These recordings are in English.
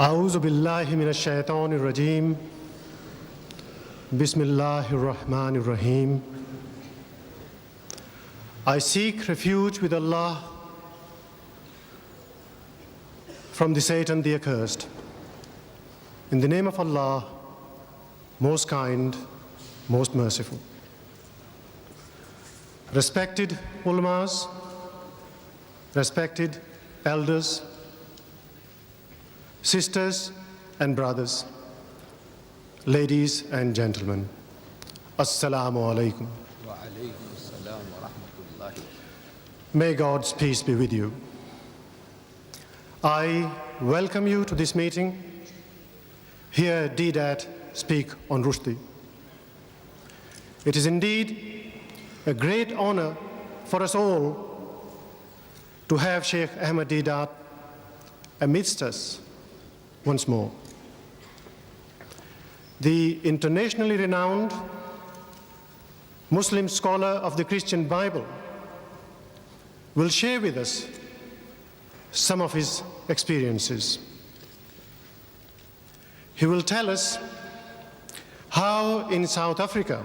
أعوذ بالله من الشيطان الرجيم بسم الله الرحمن الرحيم. I seek refuge with Allah from the Satan the accursed. In the name of Allah, most kind, most merciful. Respected ulamas, respected elders, sisters and brothers, ladies and gentlemen, Assalamu alaikum. Wa alaykum assalam wa rahmatullahi. May God's peace be with you. I welcome you to this meeting. Hear Deedat speak on Rushdie. It is indeed a great honor for us all to have Sheikh Ahmad Deedat amidst us once more. The internationally renowned Muslim scholar of the Christian Bible will share with us some of his experiences. He will tell us how in South Africa,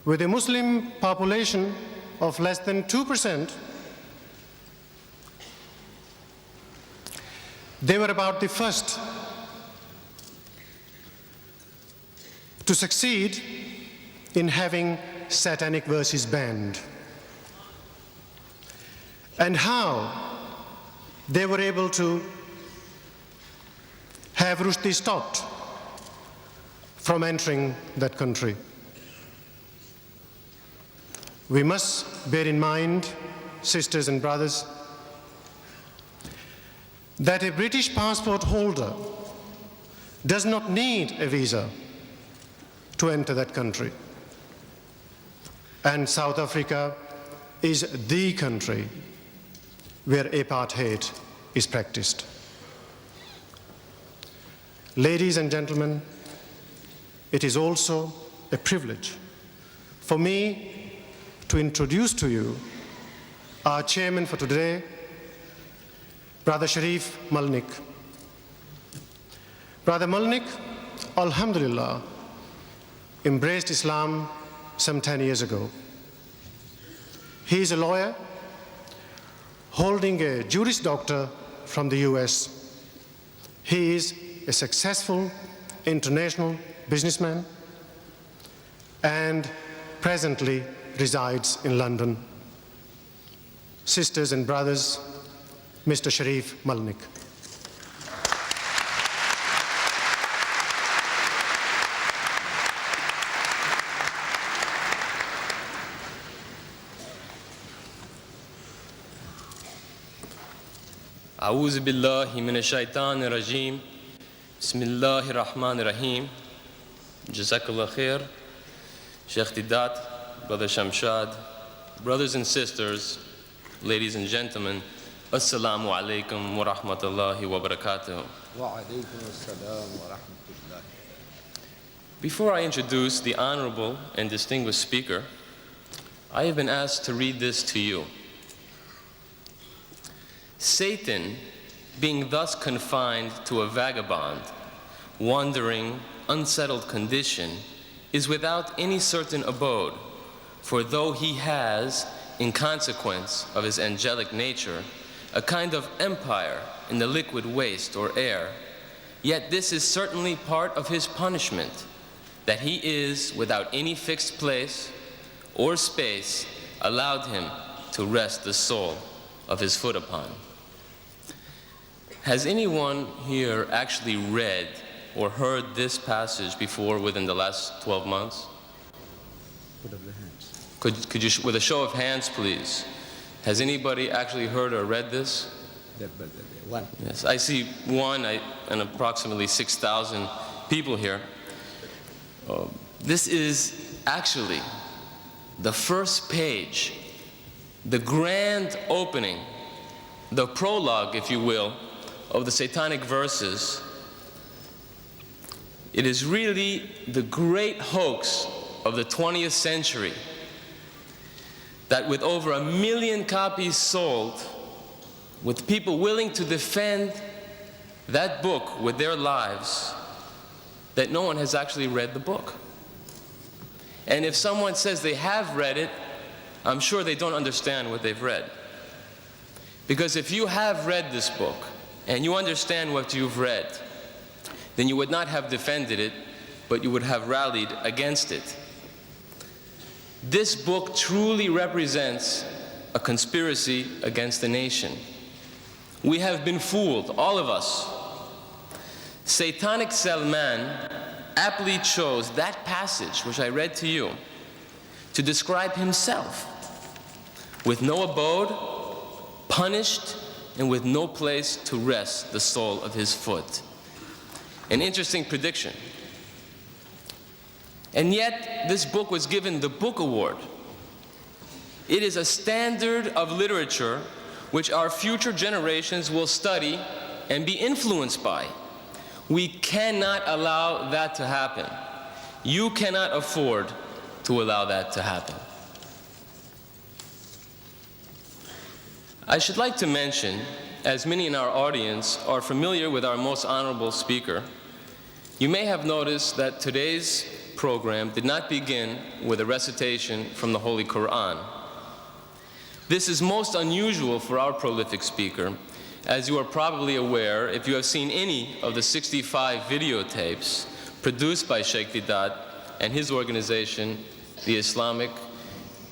with a Muslim population of less than 2%, they were about the first to succeed in having satanic verses banned, and how they were able to have Rushdie stopped from entering that country. We must bear in mind, sisters and brothers, that a British passport holder does not need a visa to enter that country. And South Africa is the country where apartheid is practiced. Ladies and gentlemen, it is also a privilege for me to introduce to you our chairman for today, Brother Sharif Malnik. Brother Malnik, alhamdulillah, embraced Islam some 10 years ago. He is a lawyer holding a Juris Doctor from the US. He is a successful international businessman and presently resides in London. Sisters and brothers, Mr. Sharif Malnik. أعوذ بالله من الشيطان الرجيم بسم الله الرحمن الرحيم. Jazakallah khair. Sheikh Deedat, Brother Shamshad, brothers and sisters, ladies and gentlemen, Assalamu alaikum wa rahmatullahi wa barakatuh. Wa alaykum assalam wa rahmatullahi. Before I introduce the honorable and distinguished speaker, I have been asked to read this to you. Satan, being thus confined to a vagabond, wandering, unsettled condition, is without any certain abode, for though he has, in consequence of his angelic nature, a kind of empire in the liquid waste or air, yet this is certainly part of his punishment, that he is without any fixed place or space allowed him to rest the sole of his foot upon. Has anyone here actually read or heard this passage before within the last 12 months? Put up the hands. Could you, with a show of hands, please, has anybody actually heard or read this? One. Yes, I see one and approximately 6,000 people here. This is actually the first page, the grand opening, the prologue, if you will, of the satanic verses. It is really the great hoax of the 20th century that with over 1 million copies sold, with people willing to defend that book with their lives that no one has actually read the book. And if someone says they have read it, I'm sure they don't understand what they've read. Because if you have read this book and you understand what you've read, then you would not have defended it, but you would have rallied against it. This book truly represents a conspiracy against the nation. We have been fooled, all of us. Satanic Salman aptly chose that passage, which I read to you, to describe himself with no abode, punished, and with no place to rest the sole of his foot. An interesting prediction. And yet, this book was given the Book Award. It is a standard of literature which our future generations will study and be influenced by. We cannot allow that to happen. You cannot afford to allow that to happen. I should like to mention, as many in our audience are familiar with our most honorable speaker, you may have noticed that today's program did not begin with a recitation from the Holy Quran. This is most unusual for our prolific speaker, as you are probably aware if you have seen any of the 65 videotapes produced by Sheikh Vedat and his organization, the Islamic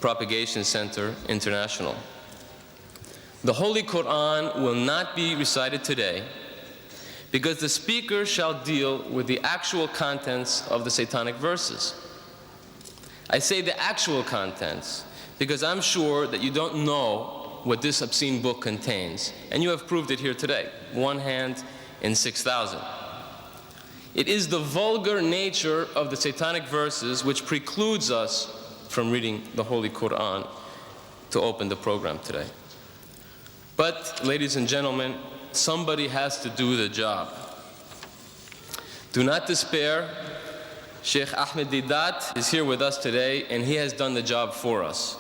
Propagation Center International. The Holy Quran will not be recited today because the speaker shall deal with the actual contents of the satanic verses. I say the actual contents because I'm sure that you don't know what this obscene book contains, and you have proved it here today, one hand in 6,000. It is the vulgar nature of the satanic verses which precludes us from reading the Holy Quran to open the program today. But, ladies and gentlemen, somebody has to do the job. Do not despair. Sheikh Ahmed Deedat is here with us today, and he has done the job for us.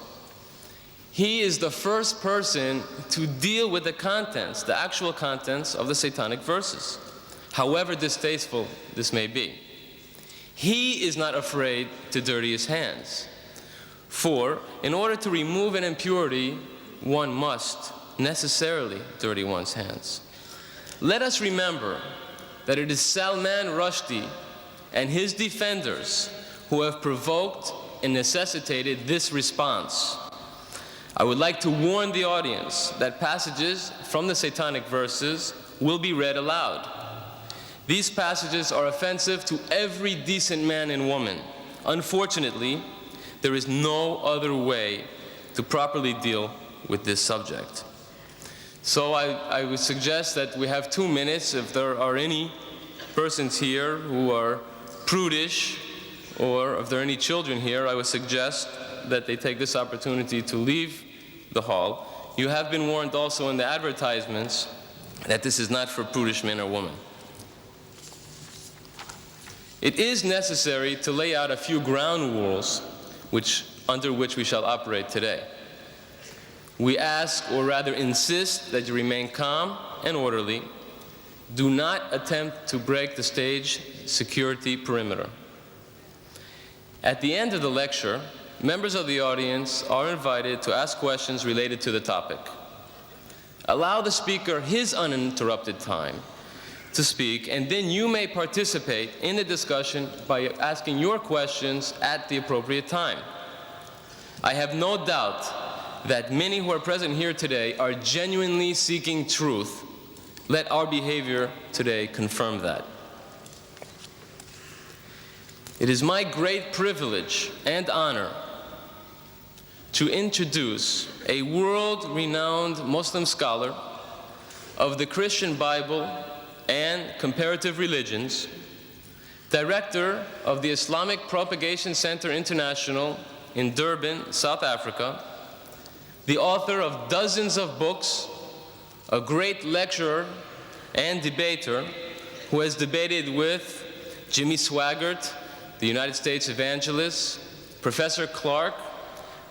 He is the first person to deal with the contents, the actual contents of the satanic verses, however distasteful this may be. He is not afraid to dirty his hands. For, in order to remove an impurity, one must necessarily dirty one's hands. Let us remember that it is Salman Rushdie and his defenders who have provoked and necessitated this response. I would like to warn the audience that passages from the satanic verses will be read aloud. These passages are offensive to every decent man and woman. Unfortunately, there is no other way to properly deal with this subject. So I would suggest that we have 2 minutes. If there are any persons here who are prudish, or if there are any children here, I would suggest that they take this opportunity to leave the hall. You have been warned also in the advertisements that this is not for prudish men or women. It is necessary to lay out a few ground rules under which we shall operate today. We ask, or rather insist, that you remain calm and orderly. Do not attempt to break the stage security perimeter. At the end of the lecture, members of the audience are invited to ask questions related to the topic. Allow the speaker his uninterrupted time to speak, and then you may participate in the discussion by asking your questions at the appropriate time. I have no doubt that many who are present here today are genuinely seeking truth. Let our behavior today confirm that. It is my great privilege and honor to introduce a world-renowned Muslim scholar of the Christian Bible and comparative religions, director of the Islamic Propagation Center International in Durban, South Africa, the author of dozens of books, a great lecturer and debater who has debated with Jimmy Swaggart, the United States evangelist, Professor Clark,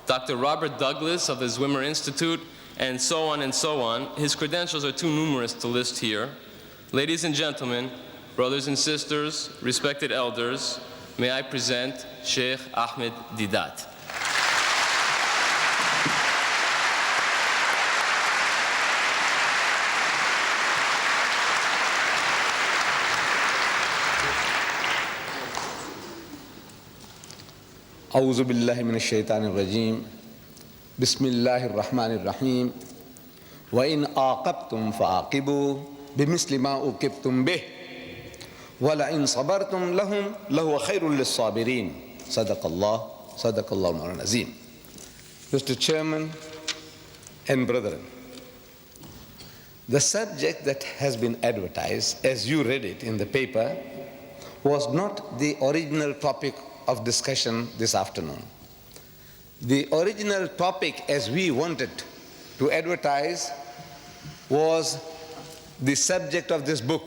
Dr. Robert Douglas of the Zwimmer Institute, and so on and so on. His credentials are too numerous to list here. Ladies and gentlemen, brothers and sisters, respected elders, may I present Sheikh Ahmed Didat. أعوذ بالله من الشيطان الرجيم بسم الله الرحمن الرحيم وإن عاقبتم فعاقبوا بمثل ما عوقبتم به ولئن صبرتم لهو خير للصابرين صدق الله مولانا العظيم. Mr. Chairman and brethren, the subject that has been advertised, as you read it in the paper, was not the original topic of discussion this afternoon. The original topic, as we wanted to advertise, was the subject of this book.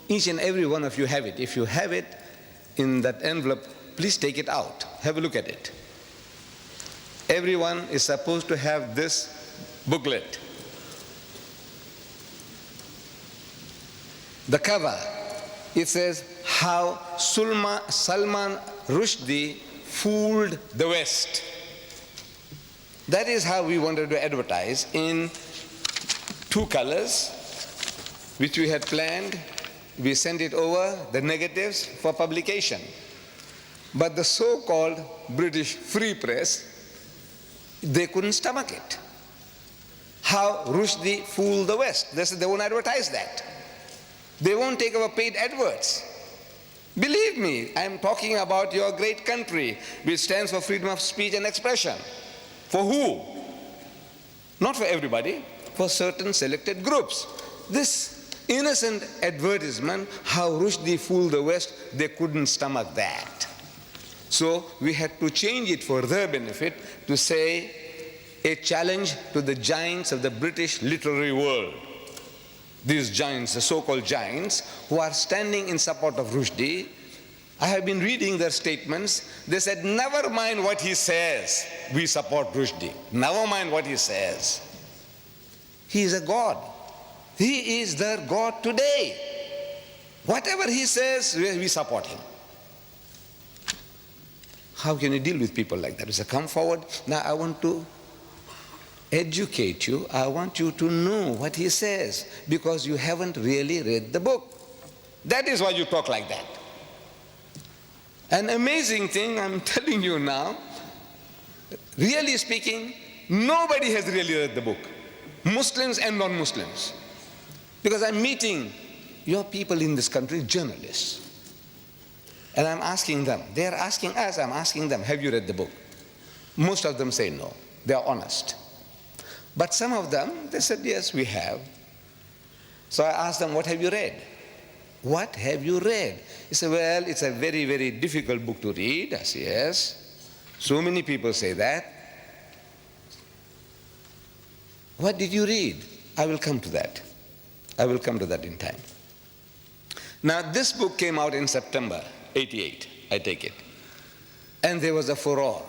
Each and every one of you have it. If you have it in that envelope, please take it out. Have a look at it. Everyone is supposed to have this booklet. The cover, it says, How Salman Rushdie fooled the West. That is how we wanted to advertise, in two colors, which we had planned. We sent it over, the negatives, for publication. But the so-called British Free Press, they couldn't stomach it. How Rushdie fooled the West. They said they won't advertise that. They won't take our paid adverts. Believe me, I'm talking about your great country, which stands for freedom of speech and expression. For who? Not for everybody, for certain selected groups. This innocent advertisement, how Rushdie fooled the West, they couldn't stomach that. So we had to change it for their benefit to say a challenge to the giants of the British literary world. These giants, the so-called giants, who are standing in support of Rushdie, I have been reading their statements. They said, never mind what he says, we support Rushdie. Never mind what he says. He is a God. He is their God today. Whatever he says, we support him. How can you deal with people like that? You say, come forward. Now I want to educate you. I want you to know what he says, because you haven't really read the book. That is why you talk like that. An amazing thing, I'm telling you now, really speaking, nobody has really read the book, Muslims and non-Muslims. Because I'm meeting your people in this country, journalists, and I'm asking them, they're asking us, I'm asking them, have you read the book? Most of them say no. They are honest. But some of them, they said, yes, we have. So I asked them, what have you read? What have you read? He said, well, it's a very, very difficult book to read. I said, yes. So many people say that. What did you read? I will come to that. I will come to that in time. Now, this book came out in September 88, I take it. And there was a furore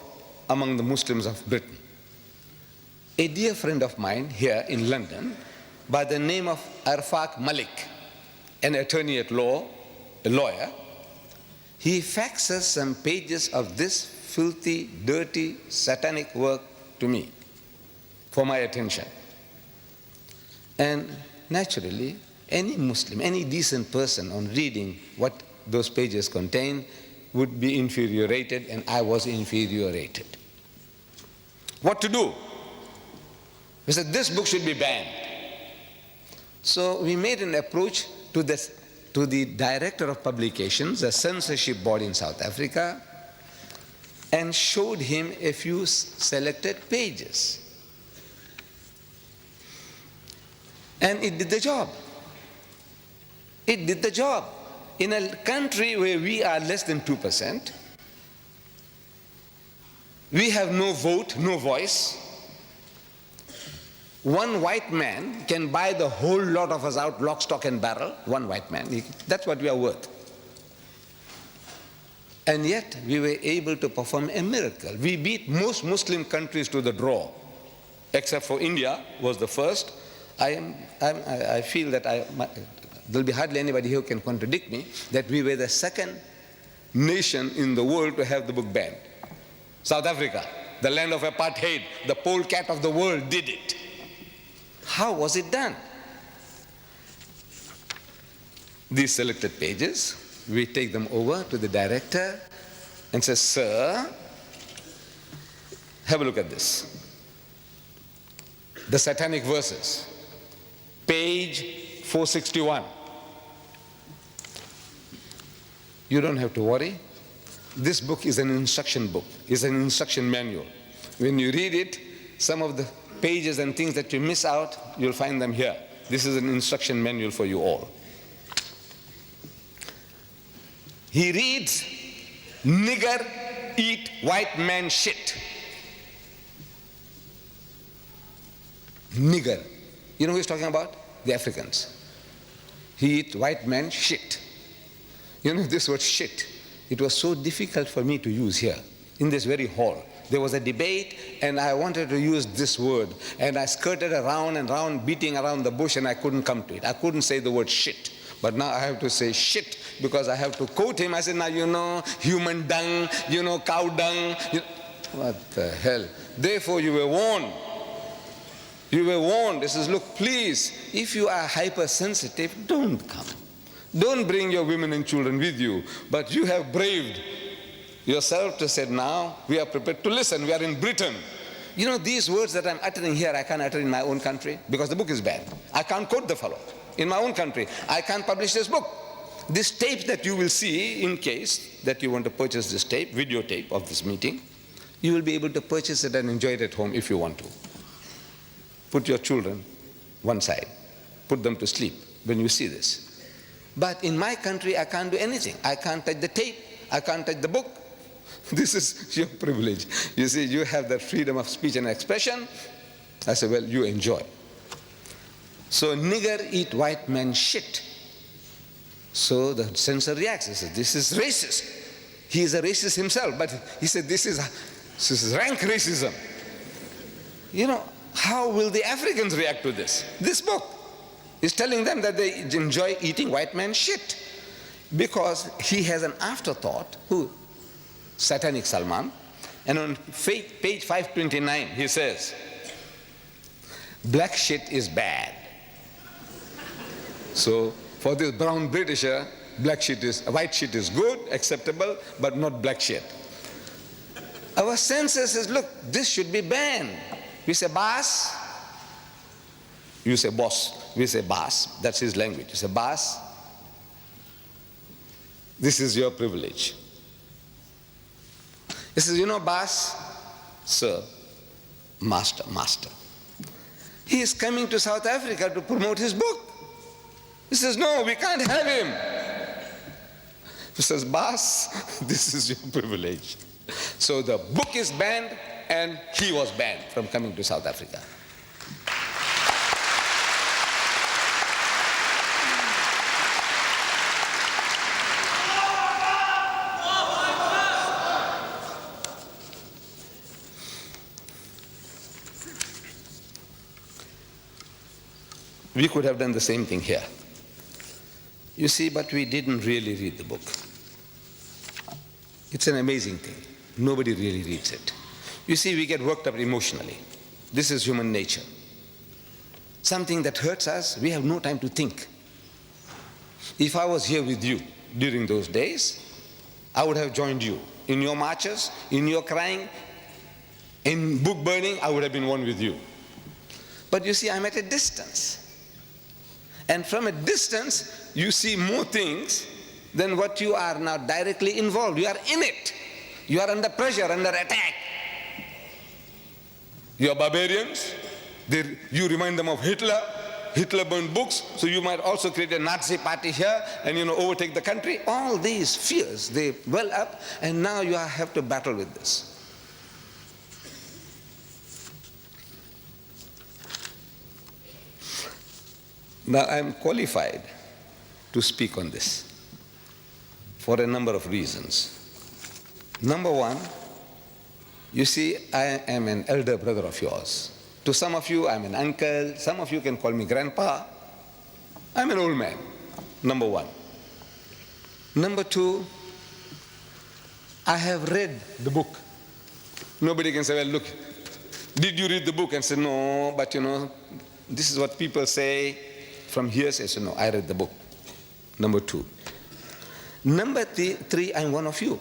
among the Muslims of Britain. A dear friend of mine here in London, by the name of Arfaq Malik, an attorney at law, a lawyer, he faxes some pages of this filthy, dirty, satanic work to me for my attention. And naturally, any Muslim, any decent person on reading what those pages contain would be infuriated, and I was infuriated. What to do? We said, this book should be banned. So we made an approach to the director of publications, the censorship board in South Africa, and showed him a few selected pages. And it did the job. It did the job. In a country where we are less than 2%, we have no vote, no voice. One white man can buy the whole lot of us out, lock, stock, and barrel. One white man. That's what we are worth. And yet, we were able to perform a miracle. We beat most Muslim countries to the draw, except for India was the first. I feel that there'll be hardly anybody who can contradict me, that we were the second nation in the world to have the book banned. South Africa, the land of apartheid, the polecat of the world, did it. How was it done? These selected pages, we take them over to the director and say, sir, have a look at this. The Satanic Verses, page 461. You don't have to worry. This book is an instruction book, is an instruction manual. When you read it, some of the pages and things that you miss out, you'll find them here. This is an instruction manual for you all. He reads, nigger eat white man shit. Nigger. You know who he's talking about? The Africans. He eat white man shit. You know this word shit. It was so difficult for me to use here, in this very hall. There was a debate and I wanted to use this word and I skirted around and around, beating around the bush, and I couldn't come to it. I couldn't say the word shit. But now I have to say shit because I have to quote him. I said, now you know, human dung, you know, cow dung. What the hell? Therefore you were warned. You were warned. This is, look, please, if you are hypersensitive, don't come. Don't bring your women and children with you. But you have braved yourself to say, now we are prepared to listen. We are in Britain. You know, these words that I'm uttering here, I can't utter in my own country because the book is banned. I can't quote the fellow. In my own country, I can't publish this book. This tape that you will see, in case that you want to purchase this tape, videotape of this meeting, you will be able to purchase it and enjoy it at home if you want to. Put your children one side. Put them to sleep when you see this. But in my country, I can't do anything. I can't touch the tape. I can't touch the book. This is your privilege. You see, you have that freedom of speech and expression. I say, well, you enjoy. So nigger eat white man shit. So the censor reacts. He says, this is racist. He is a racist himself, but he said, this is rank racism. You know, how will the Africans react to this? This book is telling them that they enjoy eating white man shit because he has an afterthought. Who? Satanic Salman. And on page 529 he says, black shit is bad. So for this brown Britisher, white shit is good, acceptable, but not black shit. Our censor says, look, this should be banned. We say boss, you say boss, we say boss, that's his language. You say boss, this is your privilege. He says, you know, boss, sir, master. He is coming to South Africa to promote his book. He says, no, we can't have him. He says, boss, this is your privilege. So the book is banned and he was banned from coming to South Africa. We could have done the same thing here. You see, but we didn't really read the book. It's an amazing thing. Nobody really reads it. You see, we get worked up emotionally. This is human nature. Something that hurts us, we have no time to think. If I was here with you during those days, I would have joined you. In your marches, in your crying, in book burning, I would have been one with you. But you see, I'm at a distance. And from a distance, you see more things than what you are now directly involved. You are in it. You are under pressure, under attack. You are barbarians. You remind them of Hitler. Hitler burned books, so you might also create a Nazi party here and, overtake the country. All these fears, they well up, and now you have to battle with this. Now I am qualified to speak on this for a number of reasons. Number one, you see, I am an elder brother of yours. To some of you, I'm an uncle. Some of you can call me grandpa. I'm an old man. number one. Number two, I have read the book. Nobody can say, well, look, did you read the book? And say, no, but this is what people say from hearsay. So no, I read the book. Number two. Number three, I'm one of you.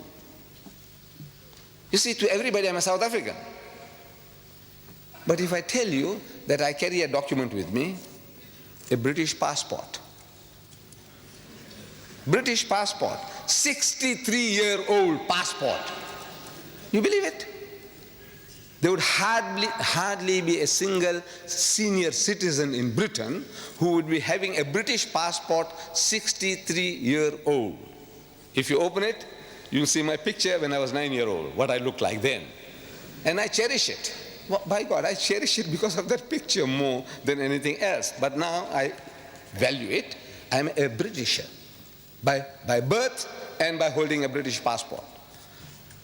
You see, to everybody, I'm a South African. But if I tell you that I carry a document with me, a British passport, 63-year-old passport, you believe it? There would hardly be a single senior citizen in Britain who would be having a British passport 63-year-old. If you open it, you'll see my picture when I was 9-year-old, what I looked like then. And I cherish it. Well, by God, I cherish it because of that picture more than anything else. But now I value it. I'm a Britisher by birth and by holding a British passport.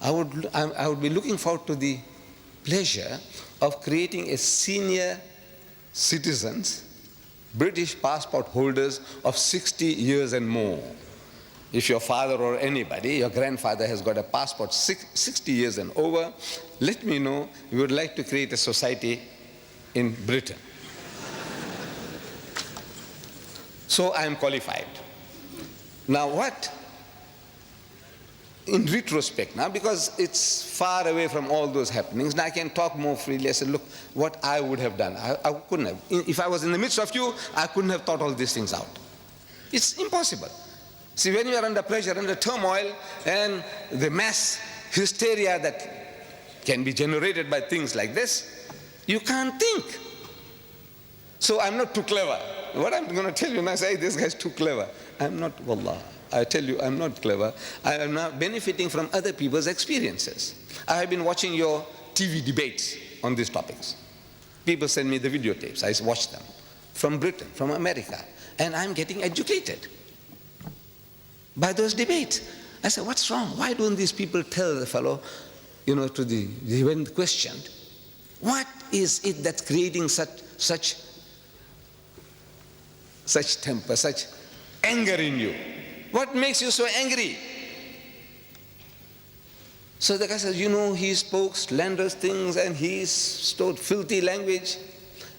I would be looking forward to the pleasure of creating a senior citizens, British passport holders of 60 years and more. If your father or anybody, your grandfather has got a passport 60 years and over, let me know. We would like to create a society in Britain. So I am qualified. Now what? In retrospect now, because it's far away from all those happenings, now I can talk more freely. I said, look, what I would have done. I couldn't have. If I was in the midst of you, I couldn't have thought all these things out. It's impossible. See, when you are under pressure, under turmoil, and the mass hysteria that can be generated by things like this, you can't think. So I'm not too clever. What I'm going to tell you now, say, this guy's too clever. I'm not, wallah. I tell you, I'm not clever. I am now benefiting from other people's experiences. I have been watching your TV debates on these topics. People send me the videotapes. I watch them from Britain, from America, and I'm getting educated by those debates. I said, what's wrong? Why don't these people tell the fellow, when questioned, what is it that's creating such temper, such anger in you? What makes you so angry? So the guy says, he spoke slanderous things and he stored filthy language.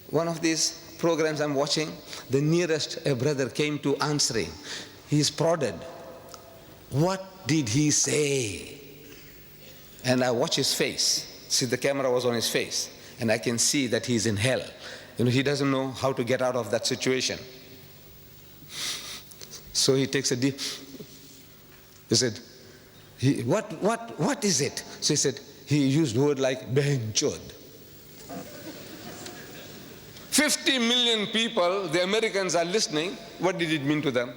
One of these programs I'm watching, the nearest a brother came to answering. He's prodded. What did he say? And I watch his face. See, the camera was on his face. And I can see that he's in hell. He doesn't know how to get out of that situation. So he takes a deep, he said, what is it? So he said, he used word like benchod. 50 million people, the Americans are listening. What did it mean to them?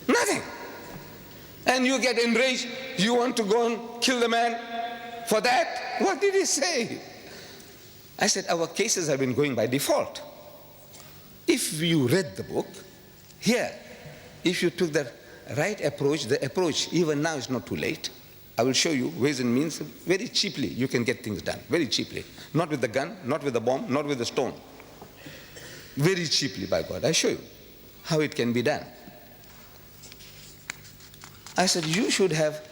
Nothing. And you get enraged. You want to go and kill the man for that? What did he say? I said, our cases have been going by default. If you read the book, here, if you took the right approach, the approach, even now is not too late. I will show you ways and means. Very cheaply you can get things done, very cheaply. Not with the gun, not with the bomb, not with the stone. Very cheaply, by God. I show you how it can be done. I said, you should have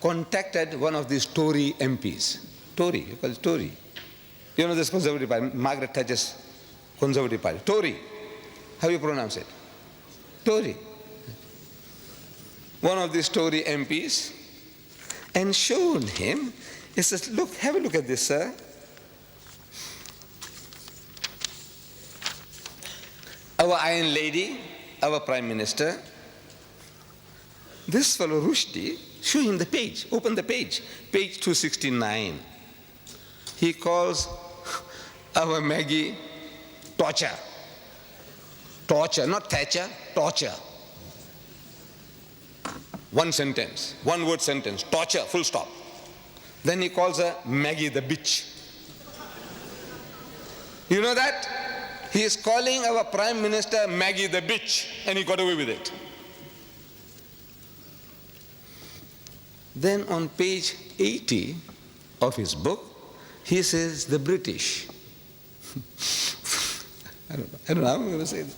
contacted one of these Tory MPs. Tory, you call it Tory. This Conservative Party, Margaret Thatcher's Conservative Party. Tory. How you pronounce it? Tory. One of these Tory MPs, and showed him, he says, look, have a look at this, sir. Our Iron Lady, our Prime Minister, this fellow Rushdie, show him the page, open the page 269. He calls our Maggie torture. Torture, not Thatcher, torture. One sentence, one word sentence, torture, full stop. Then he calls her Maggie the bitch. You know that? He is calling our Prime Minister Maggie the bitch, and he got away with it. Then on page 80 of his book, he says the British. I don't know how I'm going to say that.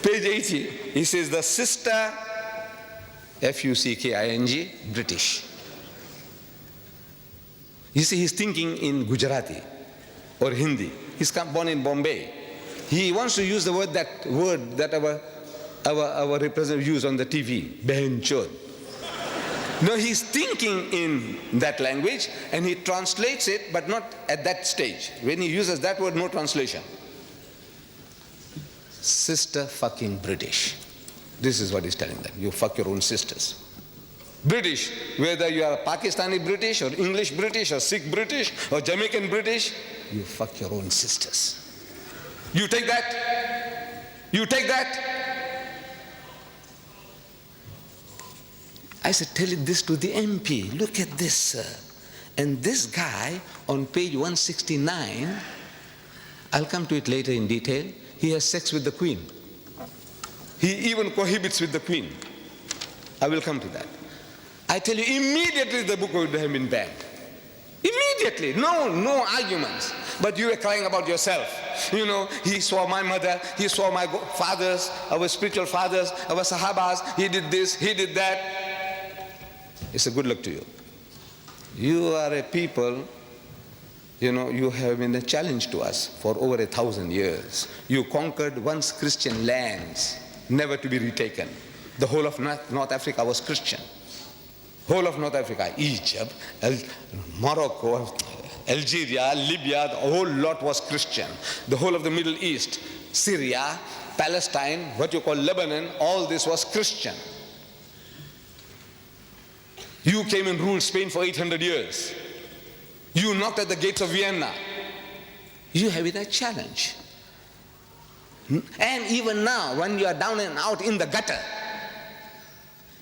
Page 80, he says the sister, F-U-C-K-I-N-G, British. You see, he's thinking in Gujarati or Hindi. He's born in Bombay. He wants to use the word that our representative used on the TV, Behin Chod. No, he's thinking in that language and he translates it, but not at that stage. When he uses that word, no translation. Sister fucking British. This is what he's telling them. You fuck your own sisters. British, whether you are Pakistani British or English British or Sikh British or Jamaican British, you fuck your own sisters. You take that? You take that? I said, tell this to the MP. Look at this, sir. And this guy on page 169, I'll come to it later in detail, he has sex with the Queen. He even cohabits with the Queen. I will come to that. I tell you, immediately the book would have been banned. Immediately. No arguments. But you were crying about yourself. You know, he saw my mother, he saw my fathers, our spiritual fathers, our Sahabas, he did this, he did that. It's a good luck to you. You are a people, you know, you have been a challenge to us for over 1,000 years. You conquered once Christian lands, never to be retaken. The whole of North Africa was Christian. Whole of North Africa, Egypt, Morocco, Algeria, Libya, the whole lot was Christian. The whole of the Middle East, Syria, Palestine, what you call Lebanon, all this was Christian. You came and ruled Spain for 800 years. You knocked at the gates of Vienna. You have it a challenge. And even now, when you are down and out in the gutter,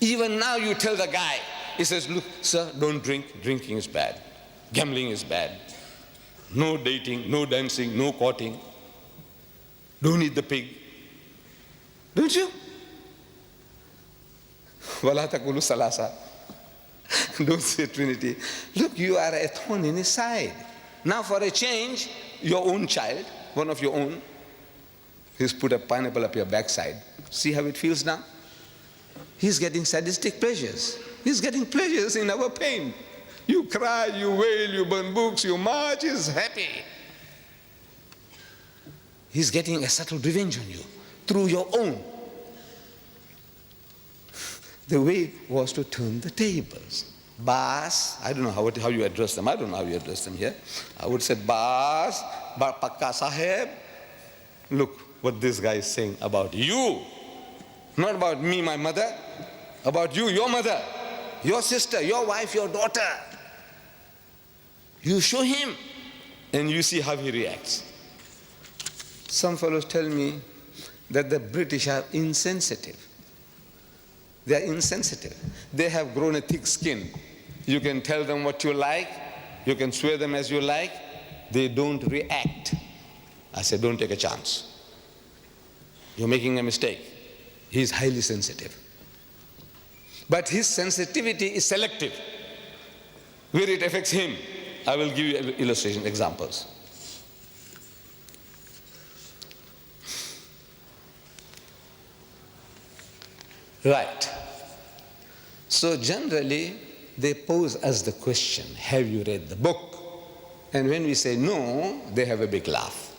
even now you tell the guy, he says, look, sir, don't drink. Drinking is bad. Gambling is bad. No dating, no dancing, no courting. Don't eat the pig. Don't you? Wala taqulu salasa. Don't say Trinity. Look, you are a thorn in his side. Now for a change, your own child, one of your own, he's put a pineapple up your backside. See how it feels now? He's getting sadistic pleasures. He's getting pleasures in our pain. You cry, you wail, you burn books, you march, he's happy. He's getting a subtle revenge on you through your own. The way was to turn the tables. Bas, I don't know how you address them. I don't know how you address them here. I would say, Bas, Pakka Saheb, look what this guy is saying about you. Not about me, my mother, about you, your mother, your sister, your wife, your daughter. You show him and you see how he reacts. Some fellows tell me that the British are insensitive. They are insensitive. They have grown a thick skin. You can tell them what you like. You can swear them as you like. They don't react. I said, don't take a chance. You're making a mistake. He's highly sensitive. But his sensitivity is selective. Where it affects him, I will give you illustration, examples. Right. So generally, they pose us the question, have you read the book? And when we say no, they have a big laugh.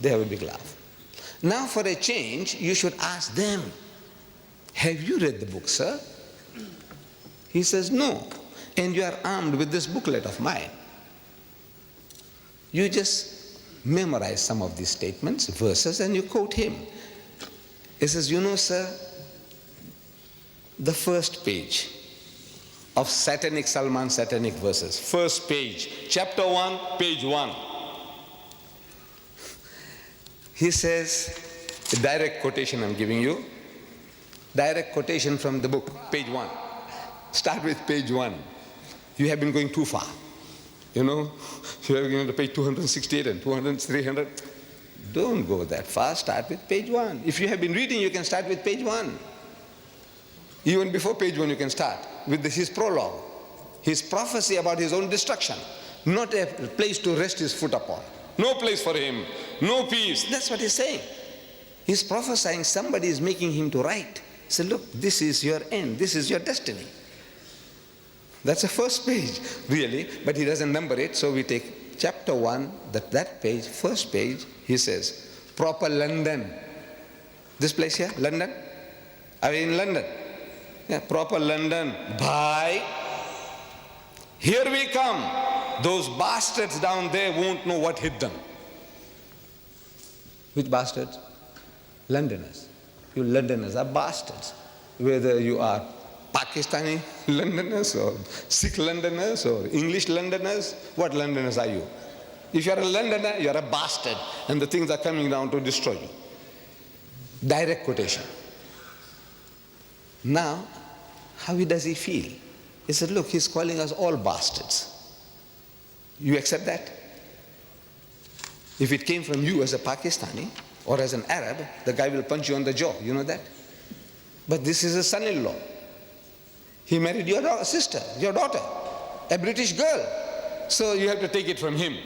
They have a big laugh. Now for a change, you should ask them, have you read the book, sir? He says, no. And you are armed with this booklet of mine. You just memorize some of these statements, verses, and you quote him. He says, you know, sir, the first page of Salman satanic verses, first page, chapter 1, page 1. He says, a direct quotation I'm giving you, direct quotation from the book, page 1. Start with page 1. You have been going too far. You know, you have been to page 268 and 200, 300. Don't go that far, start with page 1. If you have been reading, you can start with page 1. Even before page 1, you can start with his prologue, his prophecy about his own destruction. Not a place to rest his foot upon. No place for him. No peace. That's what he's saying. He's prophesying somebody is making him to write. He said, look, this is your end, this is your destiny. That's the first page, really, but he doesn't number it, so we take chapter 1, that page, first page, he says, proper London. This place here, London? Are we in London? Yeah, proper London. Bye. Here we come. Those bastards down there won't know what hit them. Which bastards? Londoners. You Londoners are bastards. Whether you are Pakistani Londoners or Sikh Londoners or English Londoners, what Londoners are you? If you are a Londoner, you are a bastard, and the things are coming down to destroy you. Direct quotation. Now, how does he feel? He said, look, he's calling us all bastards. You accept that? If it came from you as a Pakistani or as an Arab, the guy will punch you on the jaw. You know that? But this is a son-in-law. He married your sister, your daughter, a British girl. So you have to take it from him.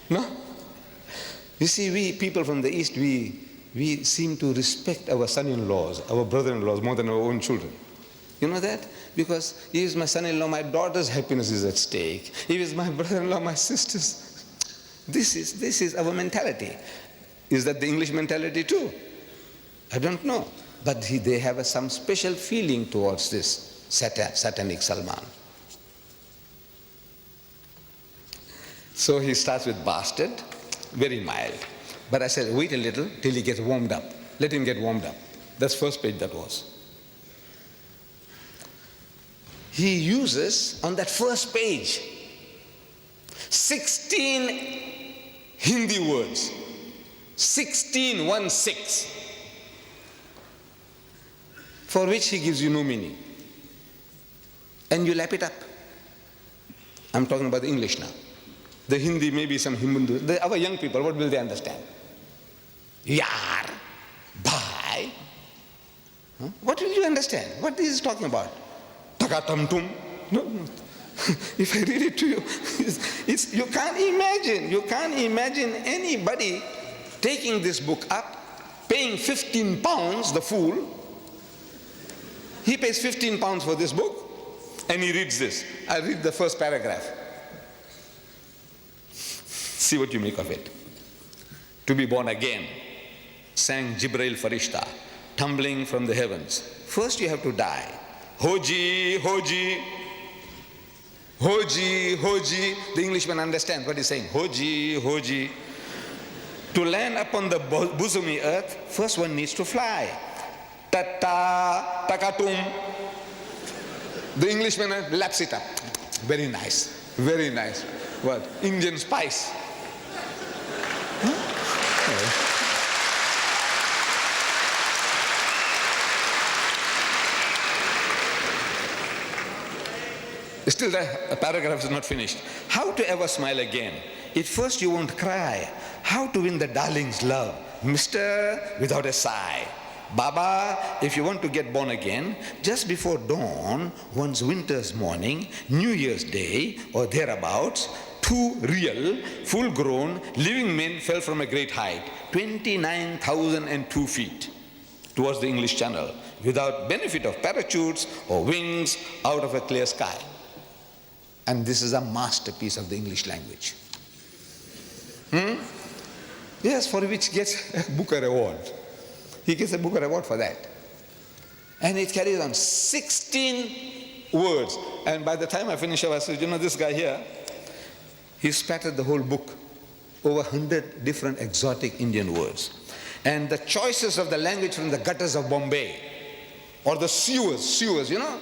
No? You see, we people from the East, we seem to respect our son-in-laws, our brother-in-laws more than our own children. You know that? Because he is my son-in-law, my daughter's happiness is at stake. He is my brother-in-law, my sister's. This is our mentality. Is that the English mentality too? I don't know. But they have some special feeling towards this satanic Salman. So he starts with bastard, very mild. But I said, wait a little till he gets warmed up. Let him get warmed up. That's first page that was. He uses, on that first page, 16 Hindi words. 16, 1-6. For which he gives you no meaning. And you lap it up. I'm talking about the English now. The Hindi, maybe some Hindu. Our young people, what will they understand? Yar, bhai. Huh? What will you understand? What is he talking about? Takatamtum. No. If I read it to you, you can't imagine anybody taking this book up, paying 15 pounds, the fool. He pays 15 pounds for this book, and he reads this. I read the first paragraph. See what you make of it. To be born again, sang Jibreel Farishta, tumbling from the heavens. First you have to die. Hoji, hoji, hoji, hoji. The Englishman understands what he's saying. Hoji, hoji. To land upon the bosomy earth, first one needs to fly. Tata, takatum. The Englishman laps it up. Very nice, very nice. What? Indian spice. Still the paragraph is not finished. How to ever smile again? At first you won't cry. How to win the darling's love? Mister, without a sigh. Baba, if you want to get born again, just before dawn, one's winter's morning, New Year's Day, or thereabouts, two real, full-grown, living men fell from a great height, 29,002 feet, towards the English Channel, without benefit of parachutes or wings, out of a clear sky. And this is a masterpiece of the English language. Yes, for which gets a Booker Award. He gets a Booker Award for that. And it carries on 16 words. And by the time I finish up, I said, you know, this guy here, he spattered the whole book, over 100 different exotic Indian words. And the choices of the language from the gutters of Bombay, or the sewers, you know,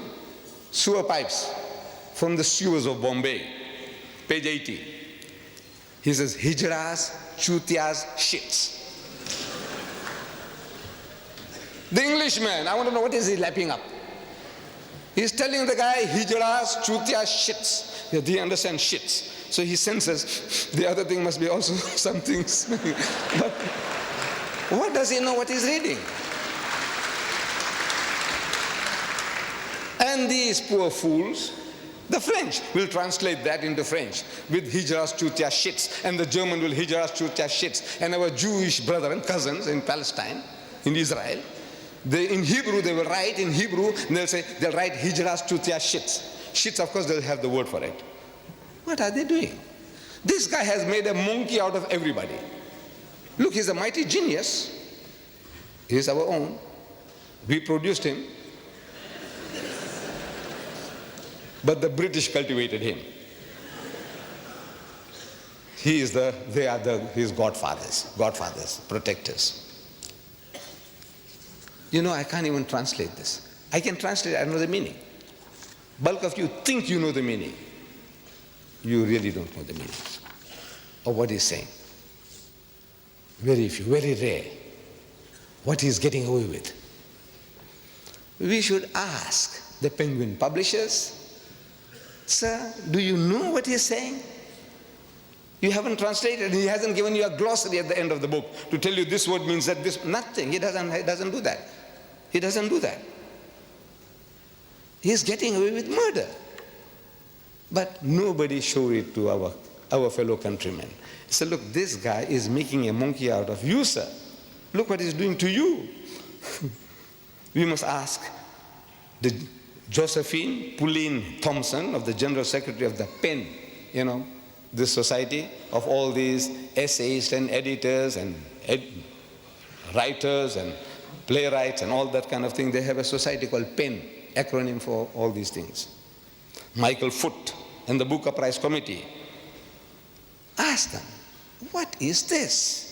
sewer pipes from the sewers of Bombay. Page 80. He says, hijras, chutias, shits. The Englishman, I want to know what is he lapping up. He's telling the guy, hijras, chutias, shits. Yeah, do you understand shits? So he senses the other thing must be also something smelling. But what does he know what he's reading? And these poor fools, The French will translate that into French with Hijras Chutia Shits, and the German will Hijras Chutia Shits. And our Jewish brethren, cousins in Palestine, in Israel, in Hebrew they will write in Hebrew, and they'll write Hijras Chutia Shits. Shits, of course, they'll have the word for it. What are they doing? This guy has made a monkey out of everybody. Look, he's a mighty genius. He's our own. We produced him. But the British cultivated him. They are his godfathers, protectors. You know, I can't even translate this. I can translate, I know the meaning. Bulk of you think you know the meaning. You really don't know the meaning of what he's saying. Very few, very rare. What he's getting away with. We should ask the Penguin publishers, sir, do you know what he's saying? You haven't translated, he hasn't given you a glossary at the end of the book to tell you this word means that this, nothing. He doesn't do that. He doesn't do that. He's getting away with murder. But nobody showed it to our fellow countrymen. So look, this guy is making a monkey out of you, sir. Look what he's doing to you. We must ask the Josephine Pauline Thompson of the General Secretary of the PEN, you know, this society of all these essayists and editors and writers and playwrights and all that kind of thing. They have a society called PEN, acronym for all these things. Michael Foote and the Booker Prize Committee. Ask them, what is this?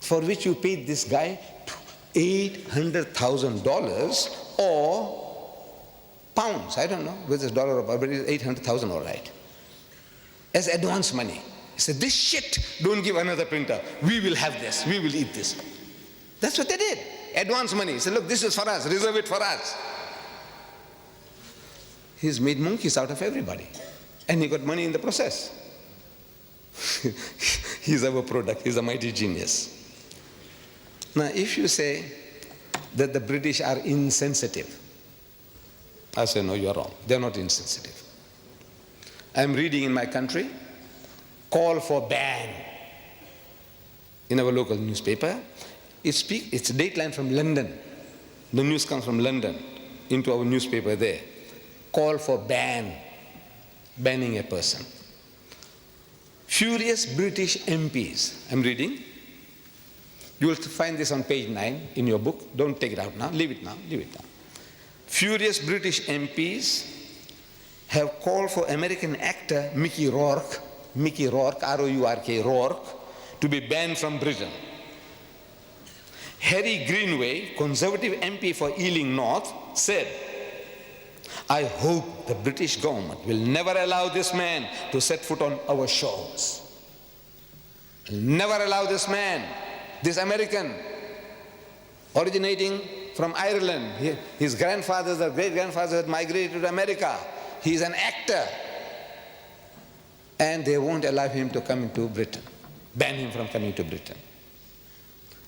For which you paid this guy $800,000 or pounds, I don't know whether it's dollar or pound, but it's 800,000 all right, as advance money. He said, this shit, don't give another printer. We will have this, we will eat this. That's what they did, advance money. He said, look, this is for us, reserve it for us. He's made monkeys out of everybody. And he got money in the process. He's our product, he's a mighty genius. Now, if you say that the British are insensitive, I say, no, you're wrong. They're not insensitive. I'm reading in my country, call for ban in our local newspaper. It's a dateline from London. The news comes from London into our newspaper there. Call for banning a person. Furious British MPs, I'm reading. You will find this on page 9 in your book. Don't take it out now, leave it now, leave it now. Furious British MPs have called for American actor Mickey Rourke, R-O-U-R-K, Rourke, to be banned from Britain. Harry Greenway, Conservative MP for Ealing North, said, I hope the British government will never allow this man to set foot on our shores. Never allow this man, this American, originating from Ireland. His grandfathers or great-grandfathers had migrated to America. He's an actor. And they won't allow him to come into Britain, ban him from coming to Britain.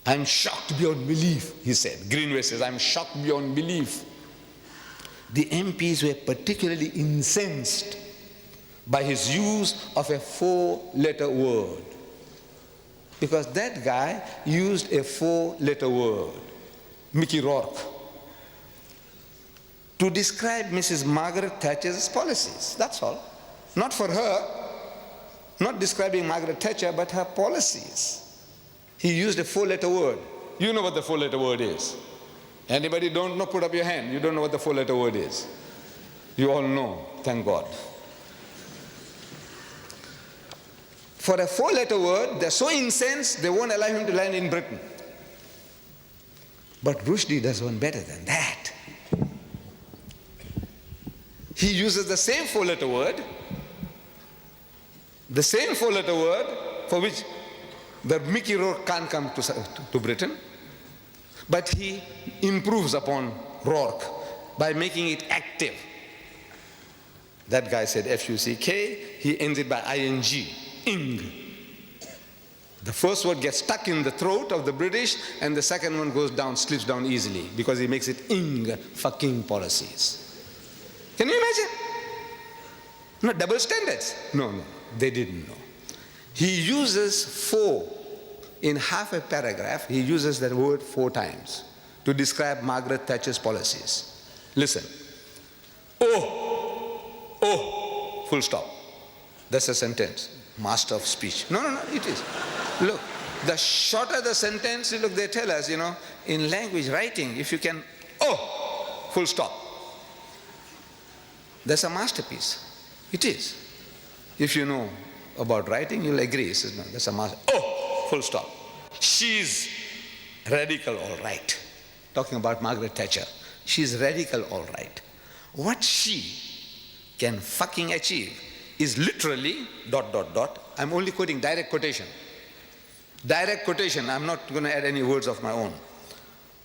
I'm shocked beyond belief, he said. Greenway says, I'm shocked beyond belief. The MPs were particularly incensed by his use of a 4-letter word. Because that guy used a 4-letter word, Mickey Rourke, to describe Mrs. Margaret Thatcher's policies. That's all. Not for her, not describing Margaret Thatcher, but her policies. He used a 4-letter word. You know what the 4-letter word is. Anybody don't know, put up your hand. You don't know what the 4-letter word is. You all know, thank God. For a 4-letter word, they're so incensed, they won't allow him to land in Britain. But Rushdie does one better than that. He uses the same 4-letter word, for which the Mickey Rourke can't come to Britain, but he improves upon Rourke by making it active. That guy said F-U-C-K, he ends it by I-N-G, ing. The first word gets stuck in the throat of the British, and the second one goes down, slips down easily, because he makes it ing, fucking policies. Can you imagine? No, double standards. No, they didn't know. He uses 4 in half a paragraph. He uses that word 4 times to describe Margaret Thatcher's policies. Listen. Oh, full stop. That's a sentence. Master of speech. No, it is. Look, the shorter the sentence, look, they tell us, in language writing, if you can, full stop. That's a masterpiece. It is. If you know about writing, you'll agree. Says, no, that's a master. Full stop. She's radical, all right. Talking about Margaret Thatcher. She's radical, all right. What she can fucking achieve is literally ... I'm only quoting direct quotation. Direct quotation. I'm not going to add any words of my own.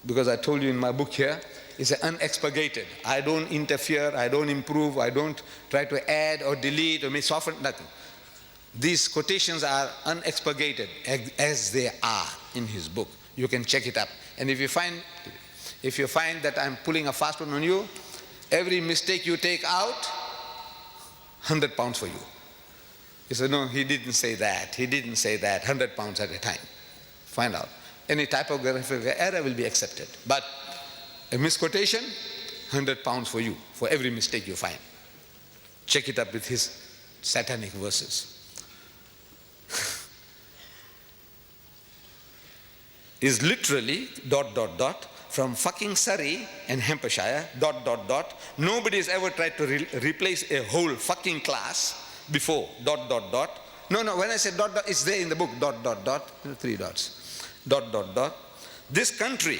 Because I told you in my book here, it's unexpurgated. I don't interfere, I don't improve, I don't try to add or delete or soften, nothing. These quotations are unexpurgated as they are in his book. You can check it up. And if you find that I'm pulling a fast one on you, every mistake you take out, £100 for you. He said, no, he didn't say that. He didn't say that. £100 at a time. Find out. Any typographical error will be accepted. But a misquotation, £100 for you, for every mistake you find. Check it up with his satanic verses. Is literally ... from fucking Surrey and Hampshire ... Nobody has ever tried to replace a whole fucking class before ... No, when I say ... it's there in the book ... 3 dots. ... This country,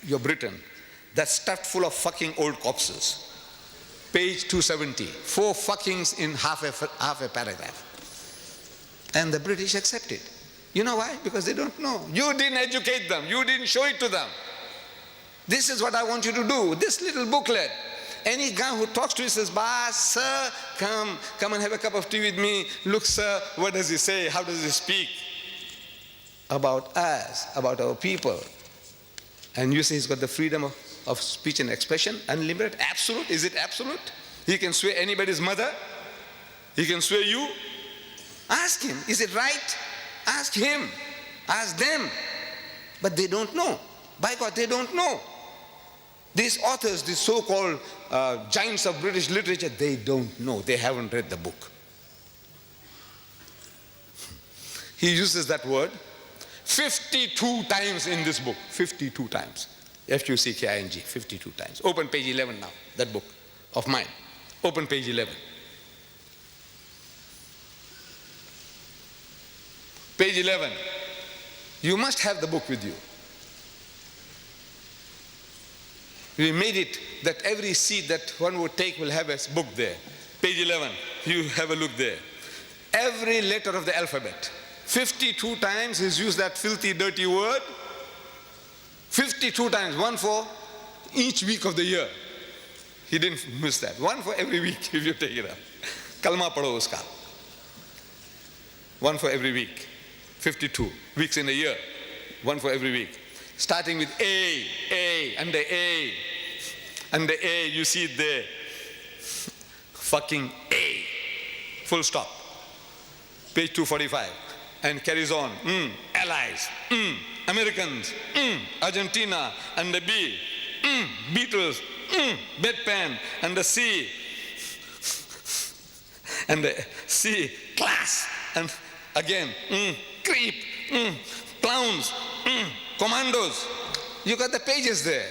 your Britain, that's stuffed full of fucking old corpses. Page 270. 4 fuckings in half a paragraph. And the British accept it. You know why? Because they don't know. You didn't educate them. You didn't show it to them. This is what I want you to do. This little booklet. Any guy who talks to you says, "Boss, sir, come and have a cup of tea with me. Look, sir, what does he say? How does he speak?" About us, about our people. And you say he's got the freedom of speech and expression, unlimited, absolute. Is it absolute? He can swear anybody's mother. He can swear you. Ask him, is it right? Ask him. Ask them. But they don't know. By God, they don't know. These authors, these so-called giants of British literature, they don't know. They haven't read the book. He uses that word 52 times in this book. 52 times. F-U-C-K-I-N-G. 52 times. Open page 11 now, that book of mine. Open page 11. Page 11. You must have the book with you. We made it that every seat that one would take will have a book there. Page 11. You have a look there. Every letter of the alphabet. 52 times he's used that filthy, dirty word. 52 times. One for each week of the year. He didn't miss that. One for every week if you take it up. Kalma padho uska. One for every week. 52 weeks in a year. One for every week. Starting with A, and the A. And the A, you see it there. Fucking A. Full stop. Page 245. And carries on. Allies. Americans. Argentina. And the B. Beatles. Bedpan. And the C. And the C. Class. And again. Creep. Clowns. Commandos. You got the pages there.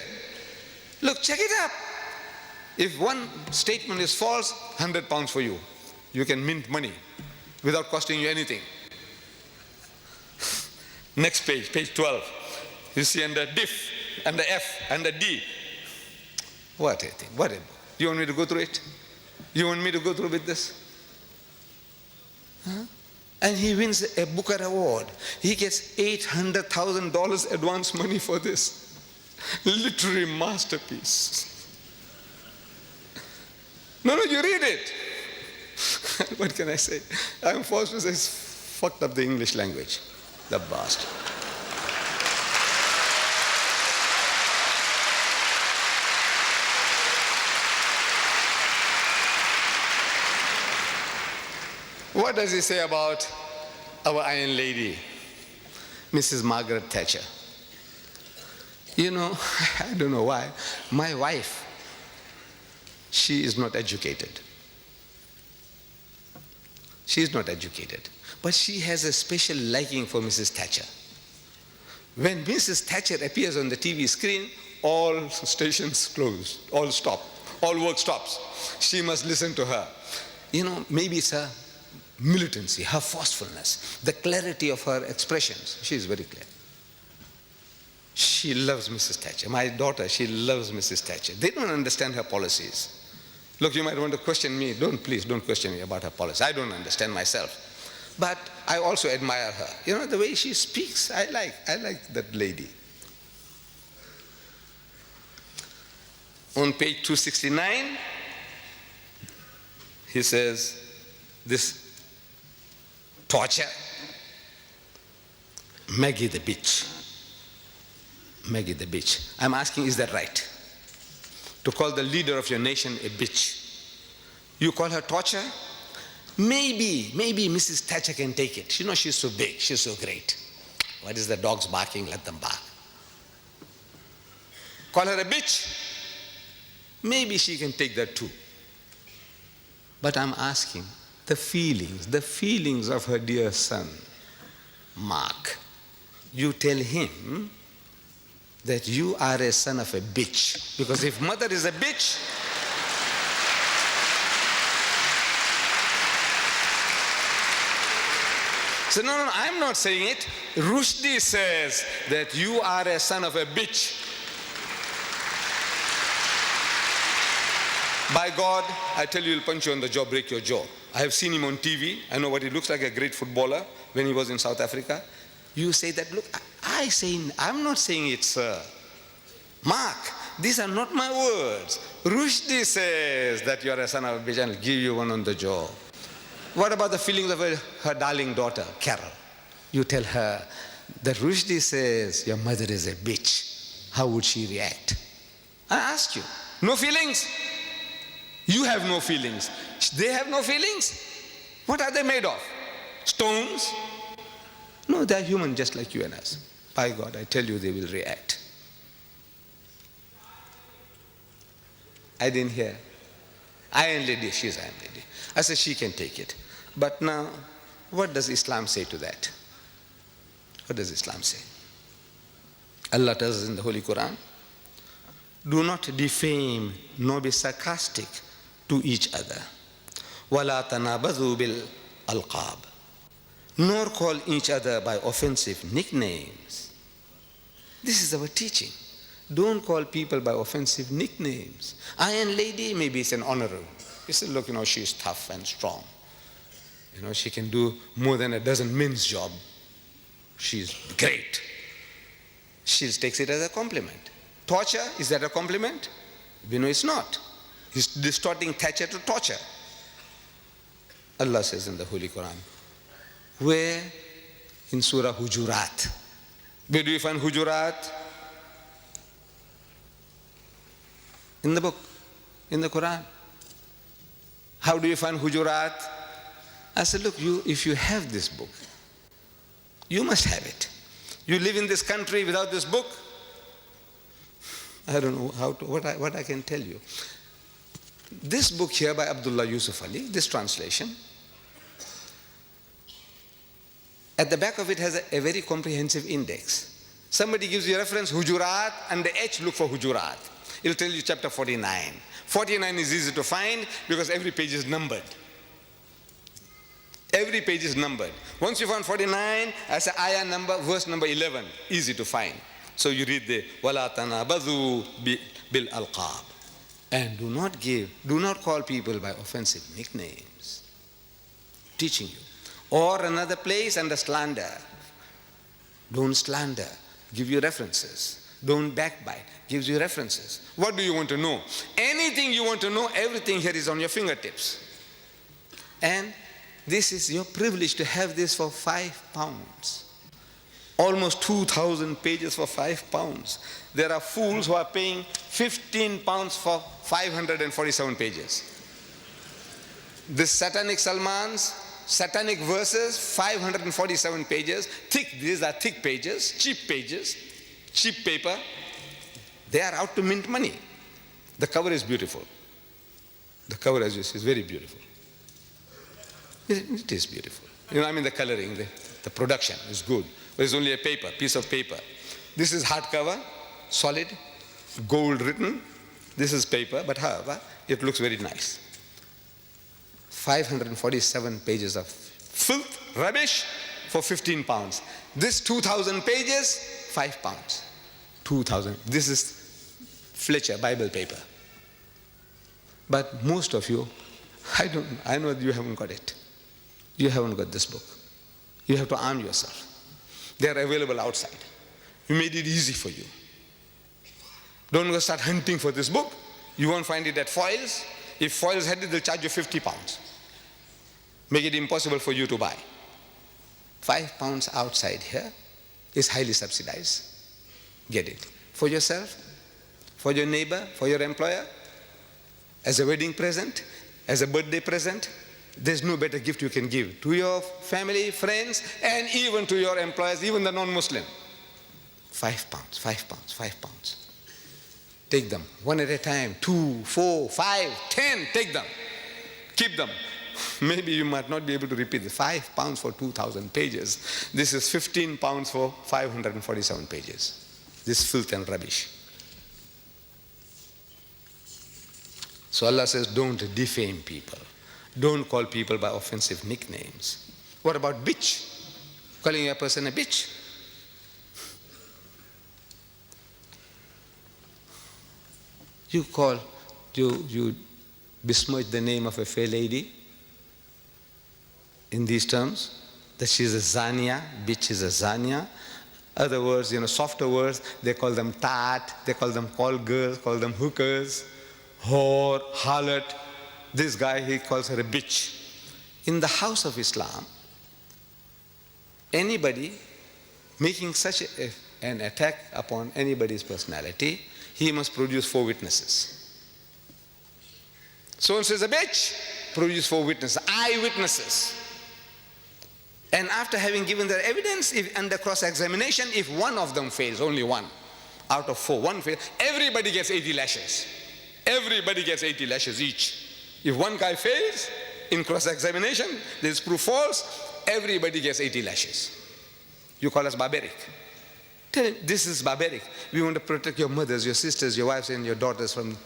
Look, check it up. If one statement is false, £100 for you. You can mint money without costing you anything. Next page, page 12. You see under diff, and the F, and the D. What a thing, what a book. You want me to go through it? You want me to go through with this? Huh? And he wins a Booker Award. He gets $800,000 advance money for this. Literary masterpiece. No, you read it. What can I say? I'm forced to say it's fucked up the English language. The bastard. What does he say about our Iron Lady, Mrs. Margaret Thatcher? You know, I don't know why. My wife, she is not educated. She is not educated. But she has a special liking for Mrs. Thatcher. When Mrs. Thatcher appears on the TV screen, all stations close, all stop, all work stops. She must listen to her. You know, maybe it's her militancy, her forcefulness, the clarity of her expressions. She is very clear. She loves Mrs. Thatcher. My daughter, she loves Mrs. Thatcher. They don't understand her policies. Look, you might want to question me. Please don't question me about her policy. I don't understand myself. But I also admire her. You know, the way she speaks, I like that lady. On page 269, he says, this torture, Maggie the bitch. Maggie the bitch. I'm asking, is that right? To call the leader of your nation a bitch. You call her torture? Maybe Mrs. Thatcher can take it. You know, she's so big, she's so great. What is the dogs barking? Let them bark. Call her a bitch? Maybe she can take that too. But I'm asking, the feelings of her dear son, Mark. You tell him that you are a son of a bitch. Because if mother is a bitch, so no, I'm not saying it. Rushdie says that you are a son of a bitch. By God, I tell you, he'll punch you on the jaw, break your jaw. I have seen him on TV. I know what he looks like, a great footballer when he was in South Africa. You say that, look, I'm not saying it, sir. Mark, these are not my words. Rushdie says that you're a son of a bitch and I'll give you one on the jaw. What about the feelings of her darling daughter, Carol? You tell her that Rushdie says your mother is a bitch. How would she react? I ask you. No feelings? You have no feelings. They have no feelings? What are they made of? Stones? No, they're human just like you and us. By God, I tell you, they will react. I didn't hear. Iron Lady, she's Iron Lady. I said she can take it. But now, what does Islam say to that? What does Islam say? Allah tells us in the Holy Quran, do not defame nor be sarcastic to each other. وَلَا تَنَابَذُوا بِالْأَلْقَابِ. Nor call each other by offensive nicknames. This is our teaching. Don't call people by offensive nicknames. Iron Lady, maybe it's an honorable. You say, look, she's tough and strong. She can do more than a dozen men's job. She's great. She takes it as a compliment. Torture, is that a compliment? We know it's not. He's distorting Thatcher to torture. Allah says in the Holy Quran, where? In Surah Hujurat. Where do you find Hujurat? In the book, in the Quran. How do you find Hujurat? I said, look, if you have this book, you must have it. You live in this country without this book? I don't know what I can tell you. This book here by Abdullah Yusuf Ali, this translation, at the back of it has a very comprehensive index. Somebody gives you a reference, Hujurat, and the H, look for Hujurat. It'll tell you chapter 49. 49 is easy to find because every page is numbered. Every page is numbered. Once you find 49, as an ayah number, verse number 11, easy to find. So you read the وَلَا تَنَابَذُوا بِالْأَلْقَابِ. And do not call people by offensive nicknames. Teaching you. Or another place under slander. Don't slander. Give you references. Don't backbite. Gives you references. What do you want to know? Anything you want to know, everything here is on your fingertips. And this is your privilege to have this for £5. Almost 2,000 pages for £5. There are fools who are paying £15 for 547 pages. This satanic Salmans, satanic verses, 547 pages, thick, these are thick pages, cheap paper. They are out to mint money. The cover is beautiful. The cover, as you see, is very beautiful. It is beautiful. The coloring, the production is good. But it's only a piece of paper. This is hardcover, solid, gold written. This is paper, but however, it looks very nice. 547 pages of filth, rubbish for 15 pounds. This 2,000 pages, 5 pounds. 2,000. This is Fletcher Bible paper. But most of you, I know you haven't got it. You haven't got this book. You have to arm yourself. They are available outside. We made it easy for you. Don't go start hunting for this book. You won't find it at Foyles. If Foyles had it, they'll charge you 50 pounds. Make it impossible for you to buy. 5 pounds outside here is highly subsidized. Get it. For yourself, for your neighbor, for your employer, as a wedding present, as a birthday present. There's no better gift you can give to your family, friends, and even to your employers, even the non-Muslim. 5 pounds, 5 pounds, 5 pounds. Take them one at a time, 2, 4, 5, 10, take them. Keep them. Maybe you might not be able to repeat the 5 pounds for 2,000 pages. This is 15 pounds for 547 pages. This filth and rubbish. So Allah says, don't defame people. Don't call people by offensive nicknames. What about bitch? Calling a person a bitch? You besmirch the name of a fair lady in these terms, that she's a zania, bitch is a zania. Other words, softer words, they call them tat, they call them call girls, call them hookers, whore, harlot. This guy, he calls her a bitch. In the house of Islam, anybody making such an attack upon anybody's personality, he must produce 4 witnesses. So-and-so is a bitch, produce 4 witnesses, eyewitnesses. And after having given their evidence, if under cross-examination, if one of them fails, only one out of 4, one fails, everybody gets 80 lashes. Everybody gets 80 lashes each. If one guy fails in cross-examination, there's proof false, everybody gets 80 lashes. You call us barbaric. Tell him, this is barbaric. We want to protect your mothers, your sisters, your wives, and your daughters from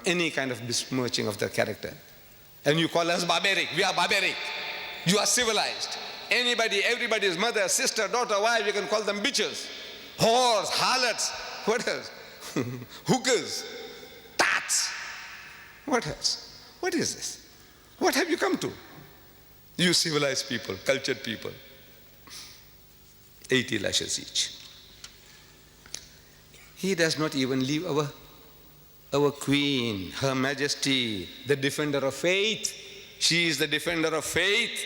any kind of besmirching of their character. And you call us barbaric. We are barbaric. You are civilized. Everybody's mother, sister, daughter, wife, you can call them bitches, whores, harlots. What else? Hookers, tats. What else? What is this? What have you come to? You civilized people, cultured people. 80 lashes each. He does not even leave our queen, Her Majesty, the defender of faith. She is the defender of faith.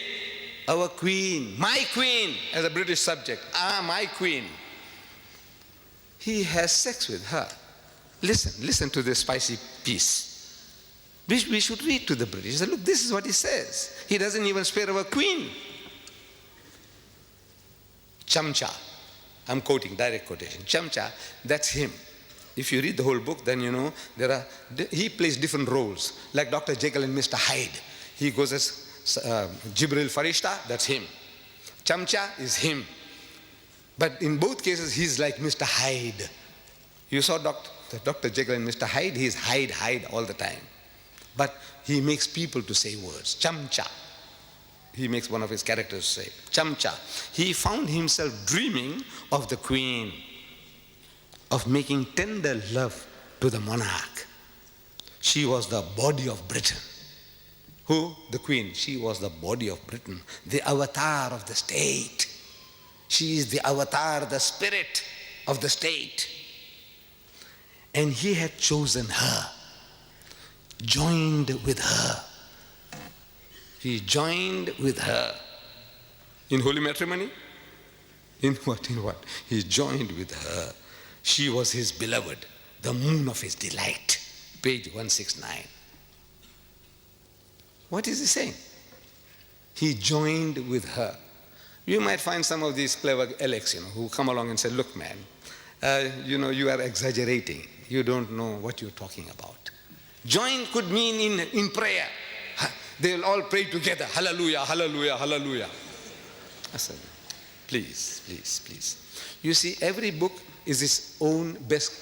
Our queen, my queen, as a British subject. My queen. He has sex with her. Listen to this spicy piece. We should read to the British. Look, this is what he says. He doesn't even spare our queen. Chamcha. I'm quoting, direct quotation. Chamcha, that's him. If you read the whole book, then you know he plays different roles. Like Dr. Jekyll and Mr. Hyde. He goes as Jibril Farishta, that's him. Chamcha is him. But in both cases, he's like Mr. Hyde. You saw Dr. Jekyll and Mr. Hyde, he's Hyde all the time. But he makes people to say words. Chamcha. He makes one of his characters say, Chamcha. He found himself dreaming of the queen, of making tender love to the monarch. She was the body of Britain. Who? The queen. She was the body of Britain, the avatar of the state. She is the avatar, the spirit of the state. And he had chosen her, joined with her. He joined with her. In holy matrimony? In what? He joined with her. She was his beloved, the moon of his delight. Page 169. What is he saying? He joined with her. You might find some of these clever Alex, who come along and say, look, man, you are exaggerating. You don't know what you're talking about. Join could mean in prayer. They'll all pray together. Hallelujah, hallelujah, hallelujah. I said, please, please, please. You see, every book is its own best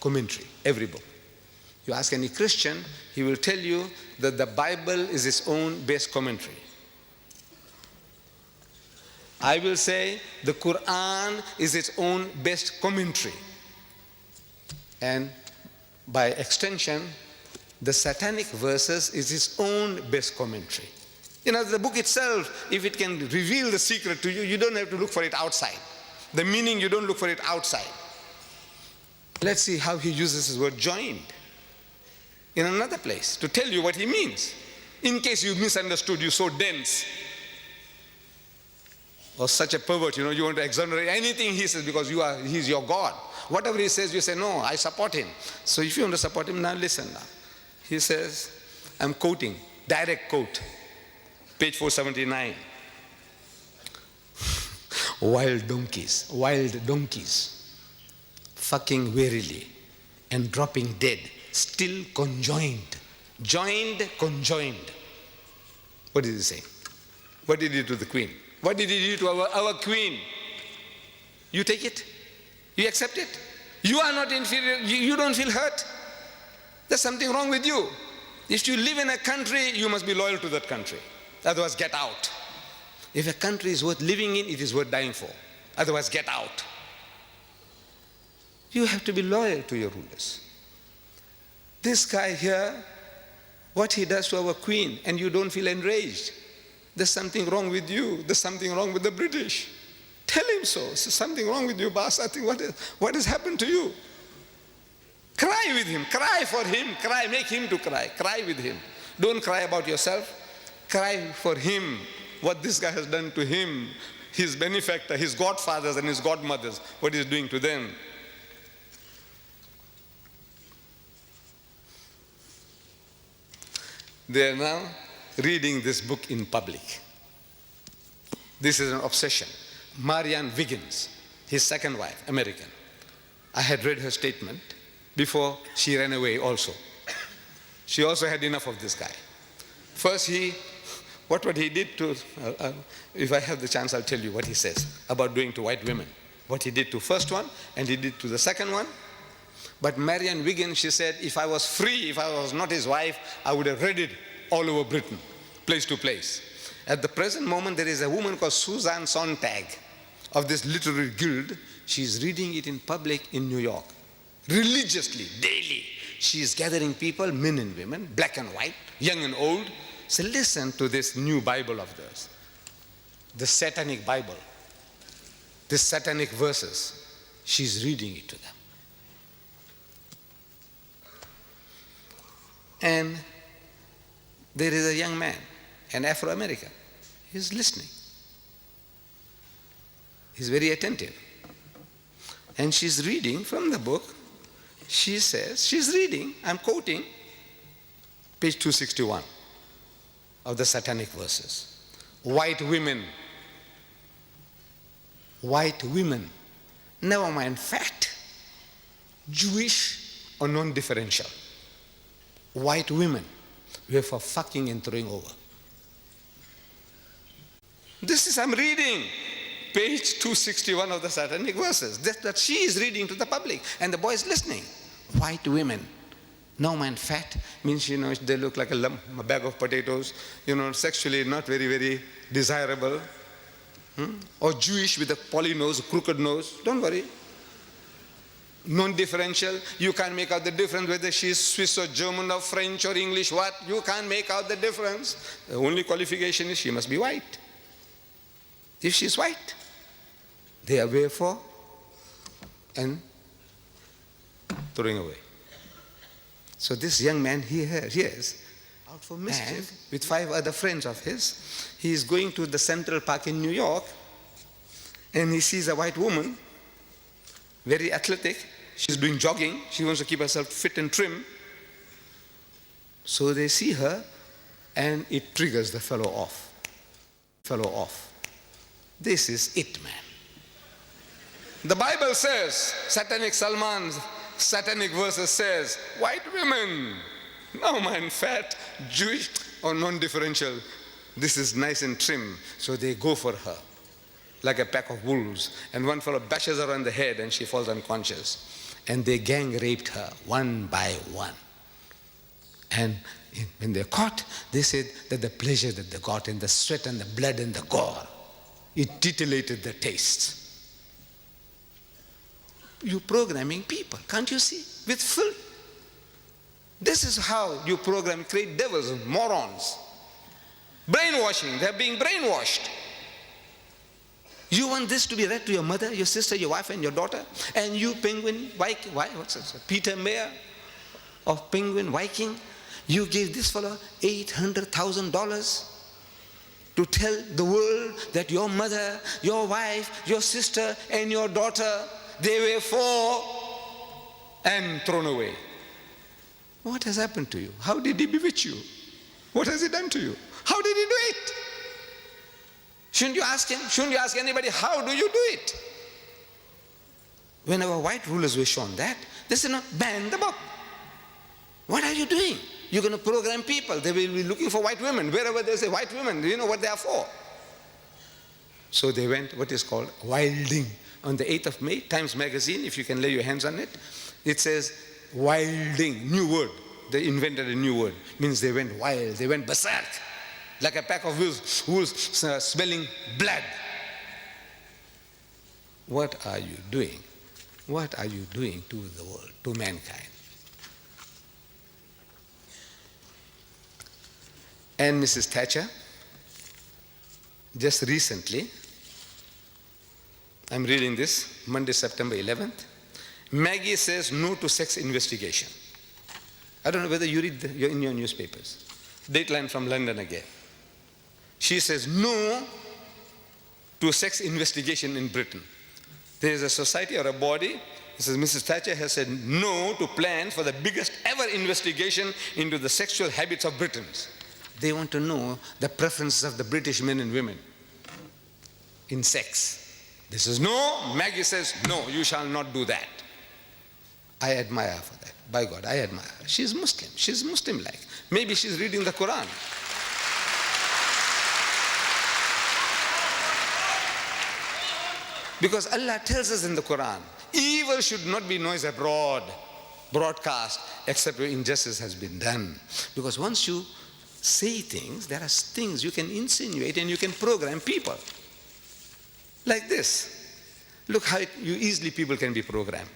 commentary. Every book. You ask any Christian, he will tell you that the Bible is its own best commentary. I will say the Quran is its own best commentary. And by extension, the satanic verses is its own best commentary. The book itself, if it can reveal the secret to you, you don't have to look for it outside. The meaning, you don't look for it outside. Let's see how he uses his word joined in another place to tell you what he means. In case you misunderstood, you're so dense or such a pervert, you want to exonerate anything he says because he's your God. Whatever he says, you say, no, I support him. So if you want to support him, now listen now. He says, I'm quoting, direct quote, page 479. Wild donkeys, fucking wearily and dropping dead, still conjoined. Joined, conjoined. What did he say? What did he do to the queen? What did he do to our queen? You take it? You accept it? You are not inferior. You don't feel hurt? There's something wrong with you. If you live in a country, you must be loyal to that country. Otherwise, get out. If a country is worth living in, it is worth dying for. Otherwise, get out. You have to be loyal to your rulers. This guy here, what he does to our queen, and you don't feel enraged. There's something wrong with you. There's something wrong with the British. Tell him so. There's something wrong with you, boss. I think what has happened to you? Cry with him. Cry for him. Cry. Make him to cry. Cry with him. Don't cry about yourself. Cry for him. What this guy has done to him, his benefactor, his godfathers and his godmothers, what he's doing to them. They are now reading this book in public. This is an obsession. Marianne Wiggins, his second wife, American. I had read her statement before she ran away also. She also had enough of this guy. First what he did to, if I have the chance I'll tell you what he says about doing to white women. What he did to first one and he did to the second one. But Marianne Wiggins, she said, if I was free, if I was not his wife, I would have read it all over Britain, place to place. At the present moment, there is a woman called Susan Sontag of this literary guild. She's reading it in public in New York, religiously, daily. She is gathering people, men and women, black and white, young and old. So listen to this new Bible of theirs, the satanic Bible, the satanic verses. She's reading it to them. And there is a young man, an Afro-American. He's listening. He's very attentive. And she's reading from the book. She says, she's reading, I'm quoting, page 261 of the satanic verses. White women, never mind fat, Jewish or non-differential. White women were for fucking and throwing over. This is, I'm reading page 261 of the satanic verses. That she is reading to the public and the boy is listening. White women, no man fat, means, they look like a lump, a bag of potatoes, sexually not very, very desirable. Or Jewish with a poly nose, crooked nose, don't worry. Non-differential, you can't make out the difference whether she's Swiss or German or French or English, what? You can't make out the difference. The only qualification is she must be white. If she's white, they are way for and throwing away. So this young man, he is out for mischief with 5 other friends of his. He is going to the Central Park in New York and he sees a white woman, very athletic. She's doing jogging. She wants to keep herself fit and trim. So they see her and it triggers the fellow off. This is it, man. The Bible says, Salman's satanic verses says, white women, no man, fat, Jewish or non-differential, this is nice and trim, so they go for her like a pack of wolves, and one fellow bashes her on the head and she falls unconscious, and they gang raped her one by one. And when they're caught, they said that the pleasure that they got in the sweat and the blood and the gore, it titillated the taste. You programming people, can't you see? With filth. This is how you program, create devils and morons. Brainwashing, they're being brainwashed. You want this to be read to your mother, your sister, your wife, and your daughter? And you, Penguin Viking, what's it? Peter Mayer of Penguin Viking, you gave this fellow $800,000 to tell the world that your mother, your wife, your sister, and your daughter, they were for and thrown away. What has happened to you? How did he bewitch you? What has he done to you? How did he do it? Shouldn't you ask him? Shouldn't you ask anybody, how do you do it? When our white rulers were shown that, they said, no, ban the book. What are you doing? You're going to program people. They will be looking for white women. Wherever there's a white woman, do you know what they are for? So they went what is called wilding. On the 8th of May, Times Magazine, if you can lay your hands on it, it says wilding, new word. They invented a new word. Means they went wild, they went berserk. Like a pack of wolves smelling blood. What are you doing? What are you doing to the world, to mankind? And Mrs. Thatcher, just recently, I'm reading this, Monday, September 11th, Maggie says no to sex investigation. I don't know whether you read in your newspapers. Dateline from London again. She says no to sex investigation in Britain. There is a society or a body, it says Mrs. Thatcher has said no to plans for the biggest ever investigation into the sexual habits of Britons. They want to know the preferences of the British men and women in sex. This is no. Maggie says, no, you shall not do that. I admire her for that. By God, I admire her. She's Muslim. She's Muslim-like. Maybe she's reading the Quran. Because Allah tells us in the Quran, evil should not be noised abroad, broadcast, except where injustice has been done. Because once you say things, there are things you can insinuate and you can program people. Like this. Look how easily people can be programmed.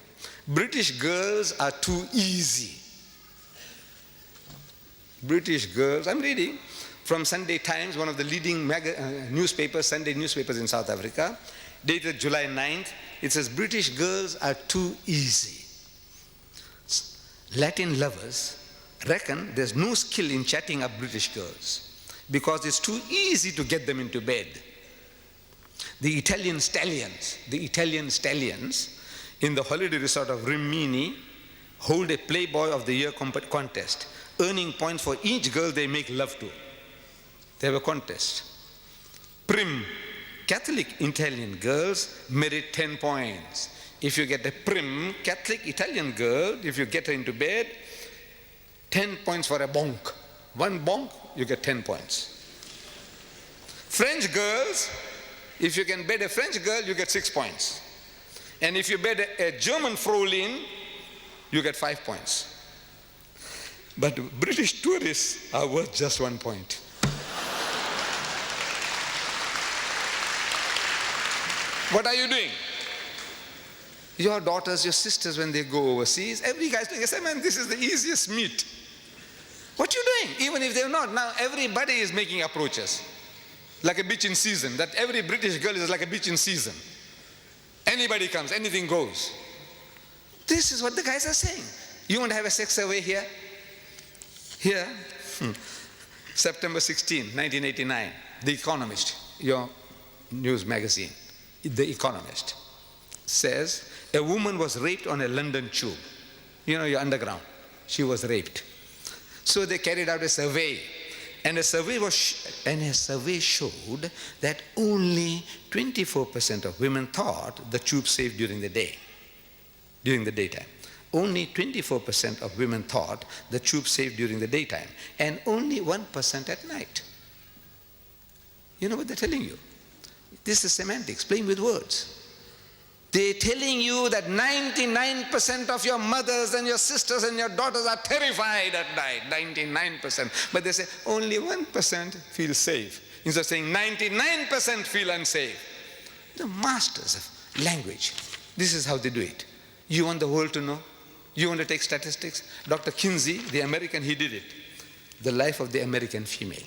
British girls are too easy. British girls, I'm reading from Sunday Times, one of the leading newspapers, Sunday newspapers in South Africa, dated July 9th. It says, British girls are too easy. Latin lovers reckon there's no skill in chatting up British girls because it's too easy to get them into bed. The Italian stallions in the holiday resort of Rimini hold a Playboy of the Year contest, earning points for each girl they make love to. They have a contest. Prim, Catholic Italian girls merit 10 points. If you get a prim Catholic Italian girl, if you get her into bed, 10 points for a bonk. One bonk, you get 10 points. French girls, if you can bed a French girl, you get 6 points. And if you bed a German Fraulein, you get 5 points. But British tourists are worth just 1 point. What are you doing? Your daughters, your sisters, when they go overseas, every guy's doing, I say, man, this is the easiest meat. What you doing? Even if they're not, now everybody is making approaches. Like a bitch in season, that every British girl is like a bitch in season. Anybody comes, anything goes. This is what the guys are saying. You want to have a sex survey here? Here, September 16, 1989, The Economist, your news magazine, The Economist, says a woman was raped on a London tube. You know, your underground. She was raped. So they carried out a survey. And a survey showed that only 24% of women thought the tube safe during the daytime. Only 24% of women thought the tube safe during the daytime, and only 1% at night. You know what they're telling you? This is semantics, playing with words. They're telling you that 99% of your mothers and your sisters and your daughters are terrified at night, 99%. But they say only 1% feel safe. Instead of saying 99% feel unsafe. The masters of language. This is how they do it. You want the world to know? You want to take statistics? Dr. Kinsey, the American, he did it. The Life of the American Female.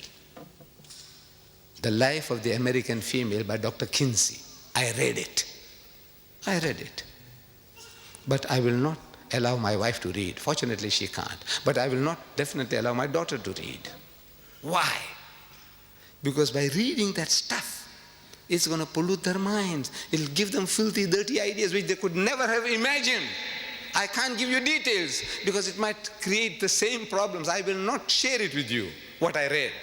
The Life of the American Female by Dr. Kinsey. I read it. But I will not allow my wife to read. Fortunately, she can't. But I will not definitely allow my daughter to read. Why? Because by reading that stuff, it's going to pollute their minds. It'll give them filthy, dirty ideas which they could never have imagined. I can't give you details because it might create the same problems. I will not share it with you, what I read.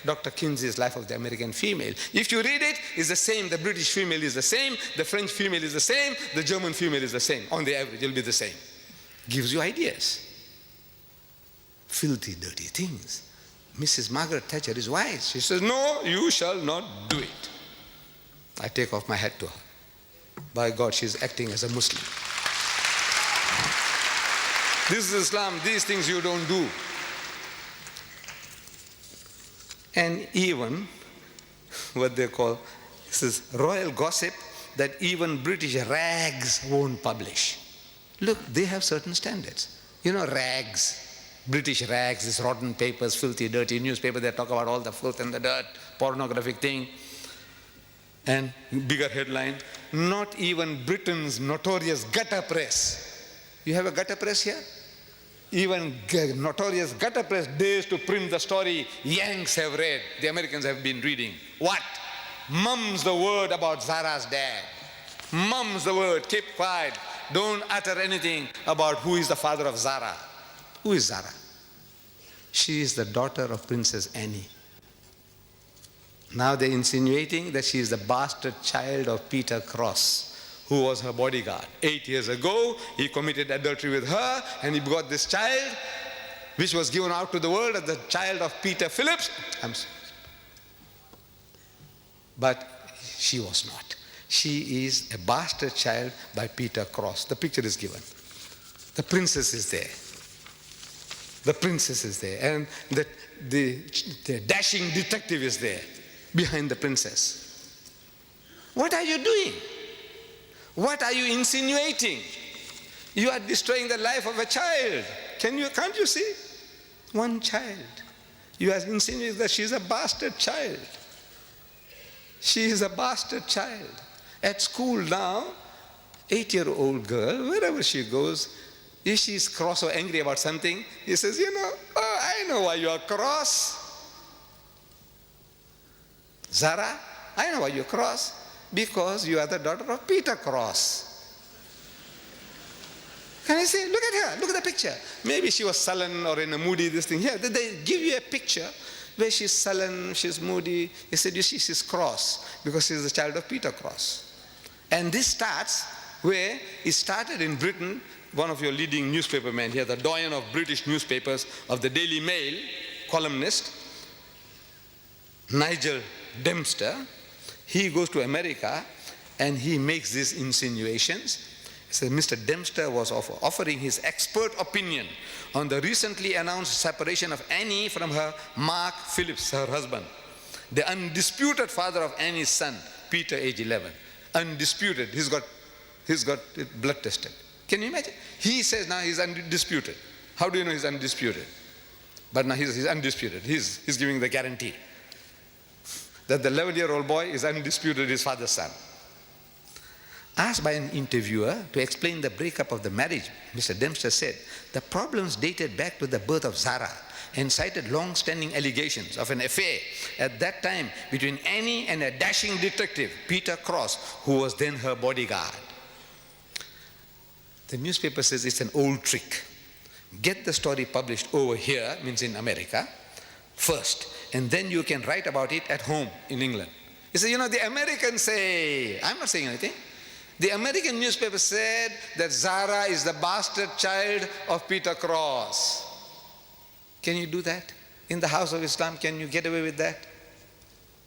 Dr. Kinsey's Life of the American Female. If you read it, it's the same. The British female is the same. The French female is the same. The German female is the same. On the average, it'll be the same. Gives you ideas. Filthy, dirty things. Mrs. Margaret Thatcher is wise. She says, no, you shall not do it. I take off my hat to her. By God, she's acting as a Muslim. This is Islam. These things you don't do. And even what they call, this is royal gossip, that even British rags won't publish. Look, they have certain standards. You know, rags, British rags, these rotten papers, filthy, dirty newspaper, they talk about all the filth and the dirt, pornographic thing. And bigger headline, not even Britain's notorious gutter press. You have a gutter press here? Even notorious gutter press dares to print the story Yanks have read, the Americans have been reading. What? Mum's the word about Zara's dad. Mum's the word, keep quiet. Don't utter anything about who is the father of Zara. Who is Zara? She is the daughter of Princess Anne. Now they're insinuating that she is the bastard child of Peter Cross, who was her bodyguard. 8 years ago, he committed adultery with her, and he got this child, which was given out to the world as the child of Peter Phillips. But she was not. She is a bastard child by Peter Cross. The picture is given. The princess is there. The princess is there. And the dashing detective is there behind the princess. What are you doing? What are you insinuating? You are destroying the life of a child. Can't you see? One child. You are insinuating that she is a bastard child. She is a bastard child. At school now, 8-year-old girl, wherever she goes, if she is cross or angry about something, he says, I know why you are cross. Zara, I know why you're cross. Because you are the daughter of Peter Cross. Can you see? Look at her. Look at the picture. Maybe she was sullen or in a moody, this thing. Here, they give you a picture where she's sullen, she's moody. He said, you see, she's cross because she's the child of Peter Cross. And this starts where it started in Britain. One of your leading newspaper men here, the doyen of British newspapers, of the Daily Mail, columnist, Nigel Dempster. He goes to America and he makes these insinuations. He says Mr. Dempster was offering his expert opinion on the recently announced separation of Annie from her Mark Phillips, her husband, the undisputed father of Annie's son, Peter, age 11. Undisputed. He's got it blood tested. Can you imagine? He says now he's undisputed. How do you know he's undisputed? But now he's undisputed. He's giving the guarantee that the 11-year-old boy is undisputed his father's son. Asked by an interviewer to explain the breakup of the marriage, Mr. Dempster said, the problems dated back to the birth of Zara and cited long-standing allegations of an affair at that time between Annie and a dashing detective, Peter Cross, who was then her bodyguard. The newspaper says it's an old trick. Get the story published over here, means in America, first, and then you can write about it at home in England. You say, the Americans say, I'm not saying anything. The American newspaper said that Zara is the bastard child of Peter Cross. Can you do that? In the house of Islam, can you get away with that?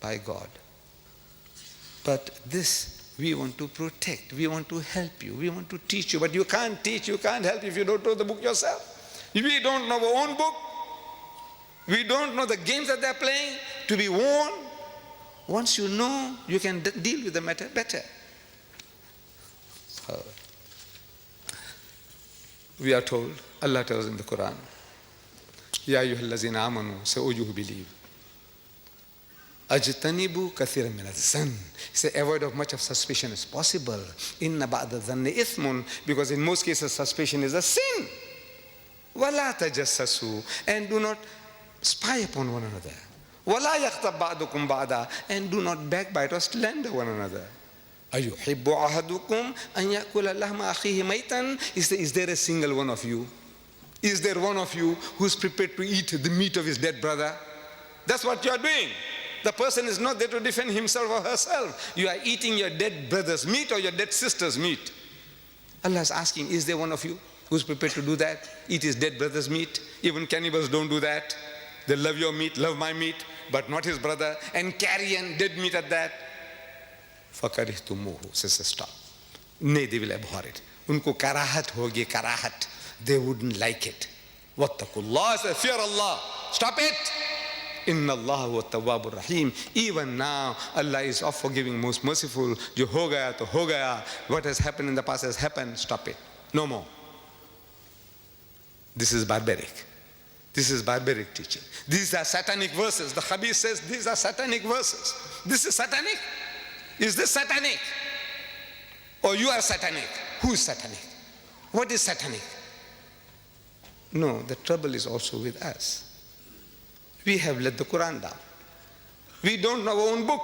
By God. But this we want to protect, we want to help you, we want to teach you, but you can't teach, you can't help if you don't know the book yourself. We don't know our own book. We don't know the games that they're playing to be warned. Once you know, you can deal with the matter better. We are told, Allah tells in the Quran, Ya ayyuhallazina amanu, say, O you who believe, Ajtanibu kathiran min az-zann. Say, avoid of much of suspicion as possible. Inna ba'da dhanni ithmun, because in most cases suspicion is a sin. Wala tajassasu, and do not spy upon one another. Wala yaghtab ba'dukum ba'da, and do not backbite or slander one another. Ayuhibbu ahadukum an ya'kula lahma akhihi maytan. Is there a single one of you? Is there one of you who's prepared to eat the meat of his dead brother? That's what you are doing. The person is not there to defend himself or herself. You are eating your dead brother's meat or your dead sister's meat. Allah is asking, is there one of you who's prepared to do that? Eat his dead brother's meat. Even cannibals don't do that. They love your meat, love my meat, but not his brother, and carry on dead meat at that. فَكَرِهْتُمُوهُ, says stop. Nay, they will abhor it. Unko karahat hogi, karahat. They wouldn't like it. Wattaqullah, say, fear Allah. Stop it. Inna Allah wa tawwabur rahim. Even now, Allah is of forgiving, most merciful. Jo ho gaya to ho gaya. What has happened in the past has happened. Stop it. No more. This is barbaric. This is barbaric teaching. These are satanic verses. The Habib says these are satanic verses. This is satanic? Is this satanic? Or you are satanic? Who is satanic? What is satanic? No, the trouble is also with us. We have let the Quran down. We don't know our own book.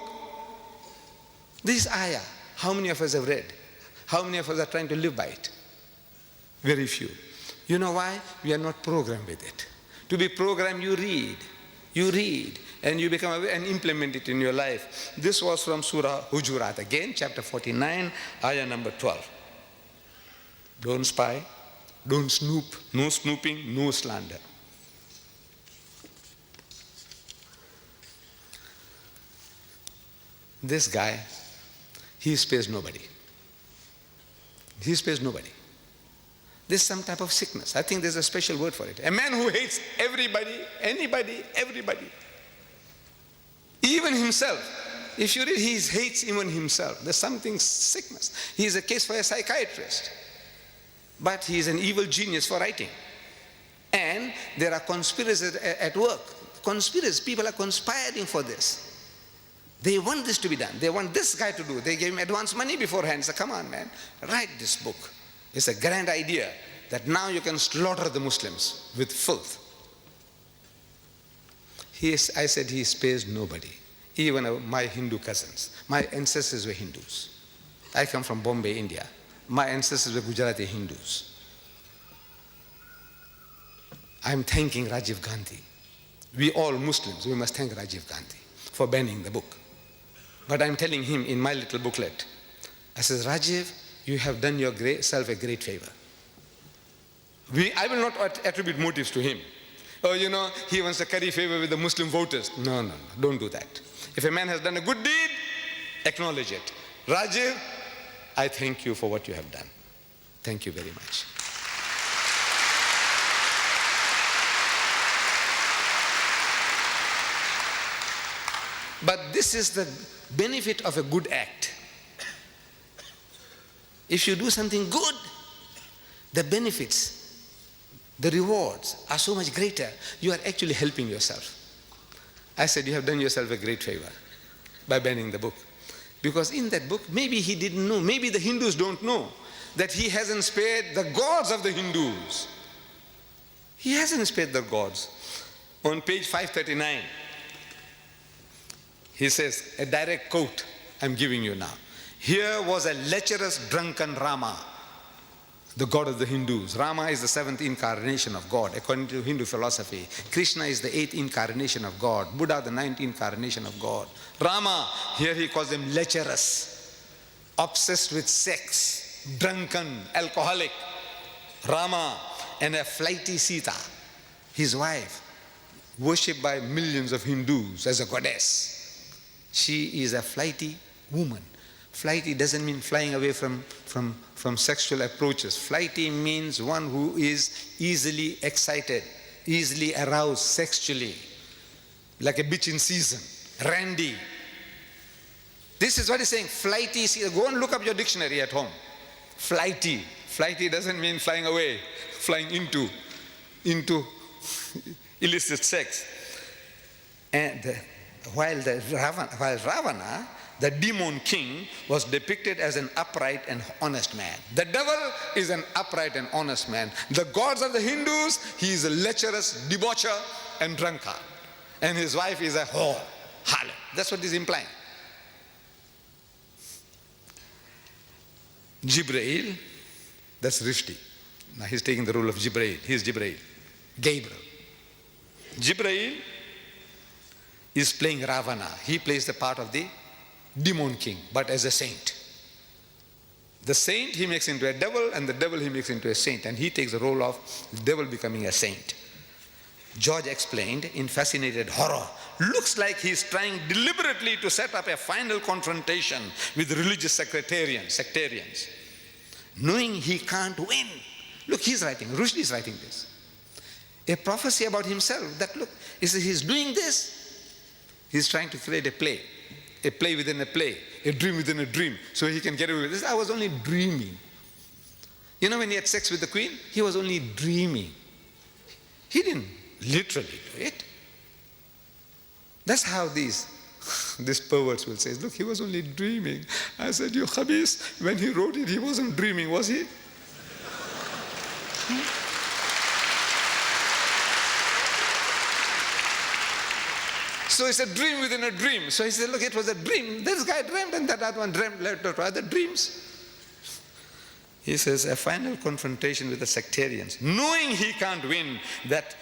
This ayah, how many of us have read? How many of us are trying to live by it? Very few. You know why? We are not programmed with it. To be programmed, you read, and you become aware and implement it in your life. This was from Surah Hujurat, again, chapter 49, ayah number 12. Don't spy, don't snoop, no snooping, no slander. This guy, he spares nobody. He spares nobody. There's some type of sickness. I think there's a special word for it. A man who hates everybody, anybody, everybody. Even himself. If you read, he hates even himself. There's something sickness. He is a case for a psychiatrist. But he is an evil genius for writing. And there are conspiracies at work. Conspiracies, people are conspiring for this. They want this to be done. They want this guy to do. They gave him advance money beforehand. So come on, man, write this book. It's a grand idea that now you can slaughter the Muslims with filth. I said he spares nobody. Even my Hindu cousins. My ancestors were Hindus. I come from Bombay, India. My ancestors were Gujarati Hindus. I'm thanking Rajiv Gandhi. We all Muslims, we must thank Rajiv Gandhi for banning the book. But I'm telling him in my little booklet, I says, Rajiv, you have done yourself a great favor. I will not attribute motives to him. Oh, he wants to curry favor with the Muslim voters. No, don't do that. If a man has done a good deed, acknowledge it. Rajiv, I thank you for what you have done. Thank you very much. But this is the benefit of a good act. If you do something good, the benefits, the rewards are so much greater. You are actually helping yourself. I said, you have done yourself a great favor by banning the book. Because in that book, maybe he didn't know, maybe the Hindus don't know that he hasn't spared the gods of the Hindus. He hasn't spared the gods. On page 539, he says, a direct quote I'm giving you now. Here was a lecherous drunken Rama. the God of the Hindus. Rama is the seventh incarnation of God, according to Hindu philosophy. Krishna is the eighth incarnation of God. Buddha, the ninth incarnation of God. Rama, here he calls him lecherous, obsessed with sex, drunken, alcoholic. Rama, and a flighty Sita, his wife, worshipped by millions of Hindus as a goddess. She is a flighty woman. Flighty doesn't mean flying away from sexual approaches. Flighty means one who is easily excited, easily aroused sexually, like a bitch in season, randy. This is what he's saying, flighty. Go and look up your dictionary at home. Flighty. Flighty doesn't mean flying away, flying into illicit sex. And while Ravana, the demon king, was depicted as an upright and honest man. The devil is an upright and honest man. The gods of the Hindus, he is a lecherous debaucher and drunkard. And his wife is a whore, harlot. That's what he's implying. Jibreel, that's Rushdie. Now he's taking the role of Jibreel. He's Jibreel. Gabriel. Jibreel is playing Ravana. He plays the part of the demon king, but as a saint. The saint he makes into a devil, and the devil he makes into a saint, and he takes the role of the devil becoming a saint. George explained in fascinated horror, looks like he's trying deliberately to set up a final confrontation with religious sectarians, knowing he can't win. Look, he's writing, Rushdie is writing this. A prophecy about himself, that look, he's doing this. He's trying to create a play within a play, a dream within a dream, so he can get away with this. I was only dreaming. You know, when he had sex with the queen, he was only dreaming. He didn't literally do it. That's how these perverts will say, look, he was only dreaming. I said, you khabis, when he wrote it, he wasn't dreaming, was he? So it's a dream within a dream. So he said, look, it was a dream. This guy dreamed and that other one dreamed, led to other dreams. He says, a final confrontation with the sectarians, knowing he can't win, that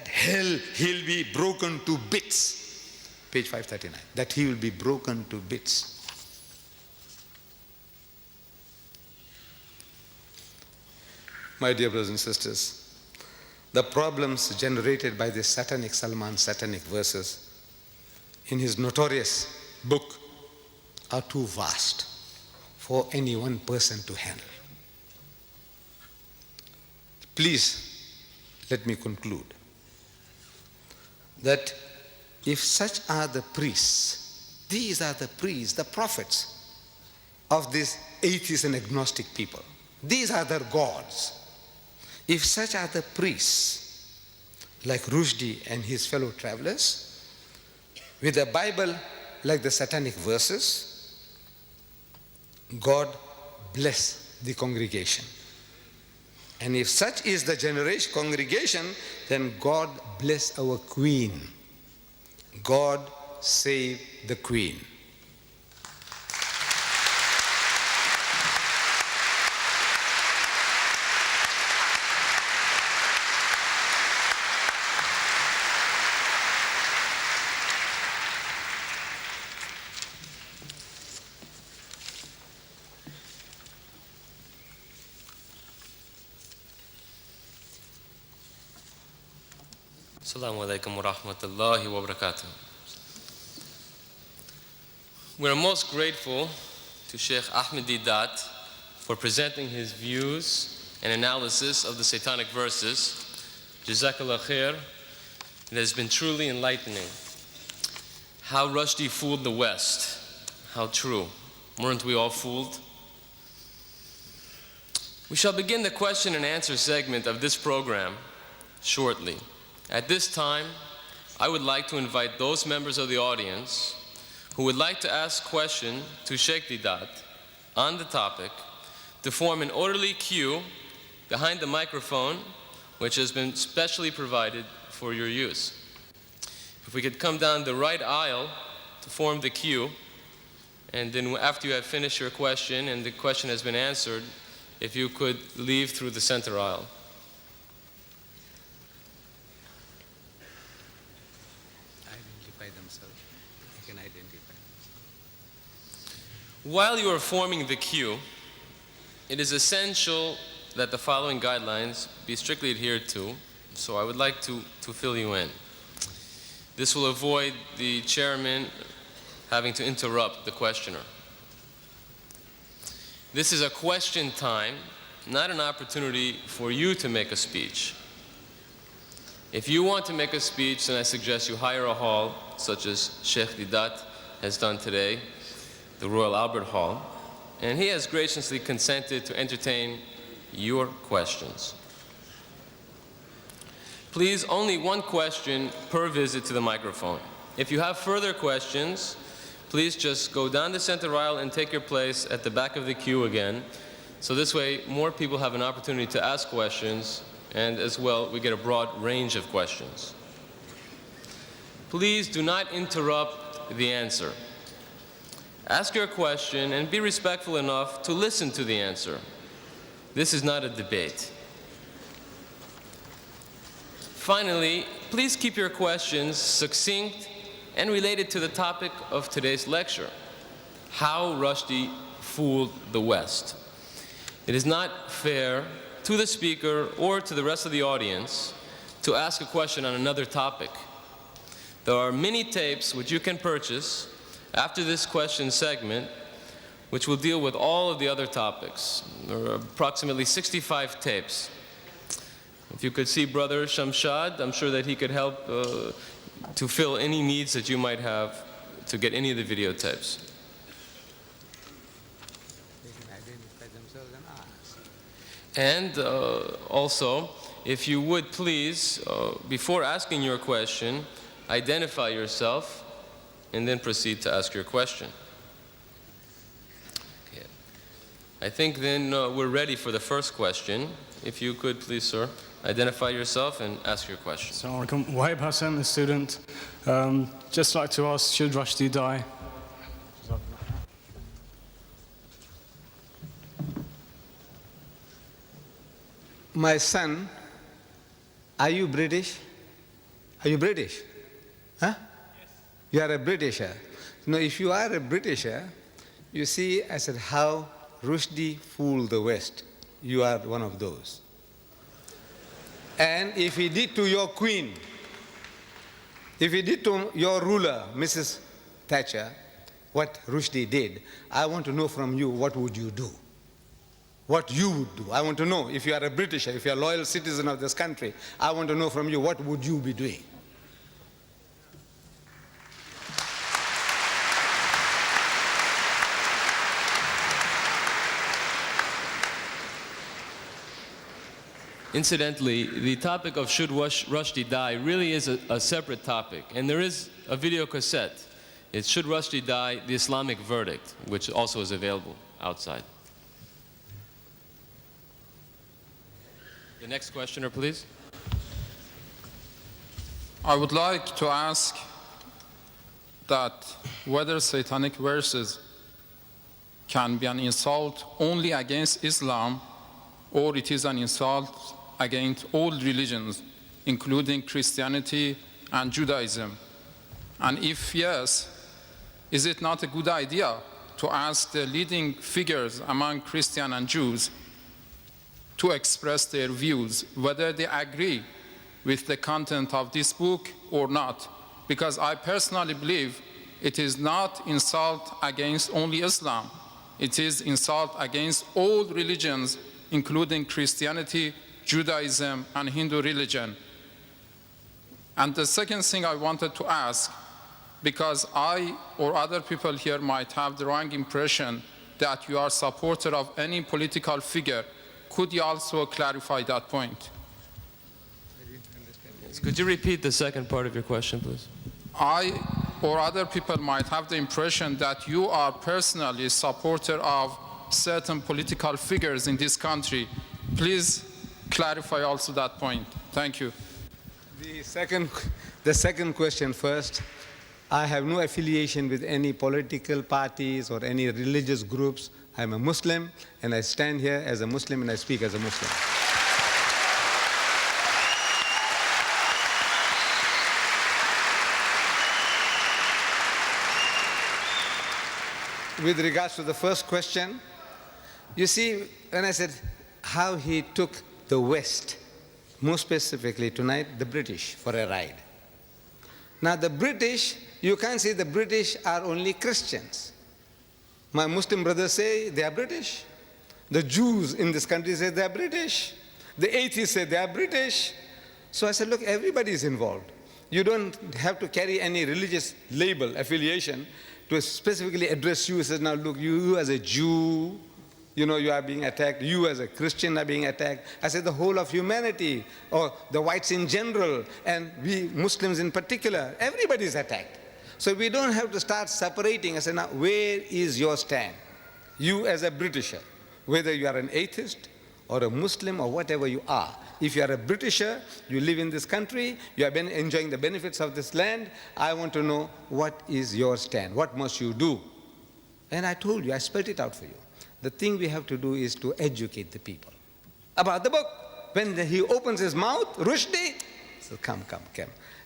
hell, he'll be broken to bits. Page 539, that he will be broken to bits. My dear brothers and sisters, the problems generated by this satanic Salman satanic verses in his notorious book are too vast for any one person to handle. Please let me conclude that if such are the priests, these are the priests, the prophets of these atheist and agnostic people, these are their gods. If such are the priests like Rushdie and his fellow travelers, with a Bible like the satanic verses, God bless the congregation. And if such is the congregation, then God bless our queen. God save the queen. Assalamu alaikum wa rahmatullahi wa barakatuh. We are most grateful to Sheikh Ahmed Deedat for presenting his views and analysis of the satanic verses. Jazakallah khair. It has been truly enlightening. How Rushdie fooled the West. How true. Weren't we all fooled? We shall begin the question and answer segment of this program shortly. At this time, I would like to invite those members of the audience who would like to ask a question to Sheikh Deedat on the topic to form an orderly queue behind the microphone, which has been specially provided for your use. If we could come down the right aisle to form the queue, and then after you have finished your question and the question has been answered, if you could leave through the center aisle. Identify themselves. They can identify themselves. While you are forming the queue, it is essential that the following guidelines be strictly adhered to, so I would like to fill you in. This will avoid the chairman having to interrupt the questioner. This is a question time, not an opportunity for you to make a speech. If you want to make a speech, then I suggest you hire a hall, such as Sheikh Didat has done today, the Royal Albert Hall, and he has graciously consented to entertain your questions. Please, only one question per visit to the microphone. If you have further questions, please just go down the center aisle and take your place at the back of the queue again. So this way, more people have an opportunity to ask questions, and as well, we get a broad range of questions. Please do not interrupt the answer. Ask your question and be respectful enough to listen to the answer. This is not a debate. Finally, please keep your questions succinct and related to the topic of today's lecture, how Rushdie fooled the West. It is not fair to the speaker or to the rest of the audience to ask a question on another topic. There are many tapes which you can purchase after this question segment which will deal with all of the other topics. There are approximately 65 tapes. If you could see Brother Shamshad, I'm sure that he could help to fill any needs that you might have to get any of the videotapes. They can identify themselves and ask. And also, if you would please, before asking your question, identify yourself and then proceed to ask your question. Okay. I think then we're ready for the first question. If you could please, sir, identify yourself and ask your question. Assalamu alaikum. Wahib Hassan, a student. Just like to ask, should Rushdie die? My son, are you British? Are you British? Huh? Yes. You are a Britisher. No, if you are a Britisher, you see, I said, how Rushdie fooled the West. You are one of those. And if he did to your queen, if he did to your ruler, Mrs. Thatcher, what Rushdie did, I want to know from you, what would you do? What you would do. I want to know, if you are a Britisher, if you are a loyal citizen of this country, I want to know from you, what would you be doing? Incidentally, the topic of should Rushdie die really is a separate topic, and there is a video cassette. It's Should Rushdie Die, the Islamic Verdict, which also is available outside. The next questioner, please. I would like to ask that whether satanic verses can be an insult only against Islam, or it is an insult against all religions, including Christianity and Judaism. And if yes, is it not a good idea to ask the leading figures among Christians and Jews to express their views, whether they agree with the content of this book or not? Because I personally believe it is not insult against only Islam. It is insult against all religions, including Christianity, Judaism, and Hindu religion. And the second thing I wanted to ask, because I or other people here might have the wrong impression that you are a supporter of any political figure, could you also clarify that point? Yes. Could you repeat the second part of your question, please? I or other people might have the impression that you are personally a supporter of certain political figures in this country. Please clarify also that point. Thank you. The second question first. I have no affiliation with any political parties or any religious groups. I'm a Muslim, and I stand here as a Muslim, and I speak as a Muslim. With regards to the first question, you see, when I said how he took the West, more specifically tonight, the British, for a ride. Now the British, you can't say the British are only Christians. My Muslim brothers say they are British. The Jews in this country say they are British. The atheists say they are British. So I said, look, everybody is involved. You don't have to carry any religious label, affiliation, to specifically address you. He says, now look, you as a Jew, you know, you are being attacked. You as a Christian are being attacked. I said the whole of humanity, or the whites in general, and we Muslims in particular, everybody is attacked. So we don't have to start separating. I said, now where is your stand? You as a Britisher, whether you are an atheist or a Muslim or whatever you are. If you are a Britisher, you live in this country, you have been enjoying the benefits of this land, I want to know what is your stand? What must you do? And I told you, I spelled it out for you. The thing we have to do is to educate the people about the book. When he opens his mouth, Rushdie, so come,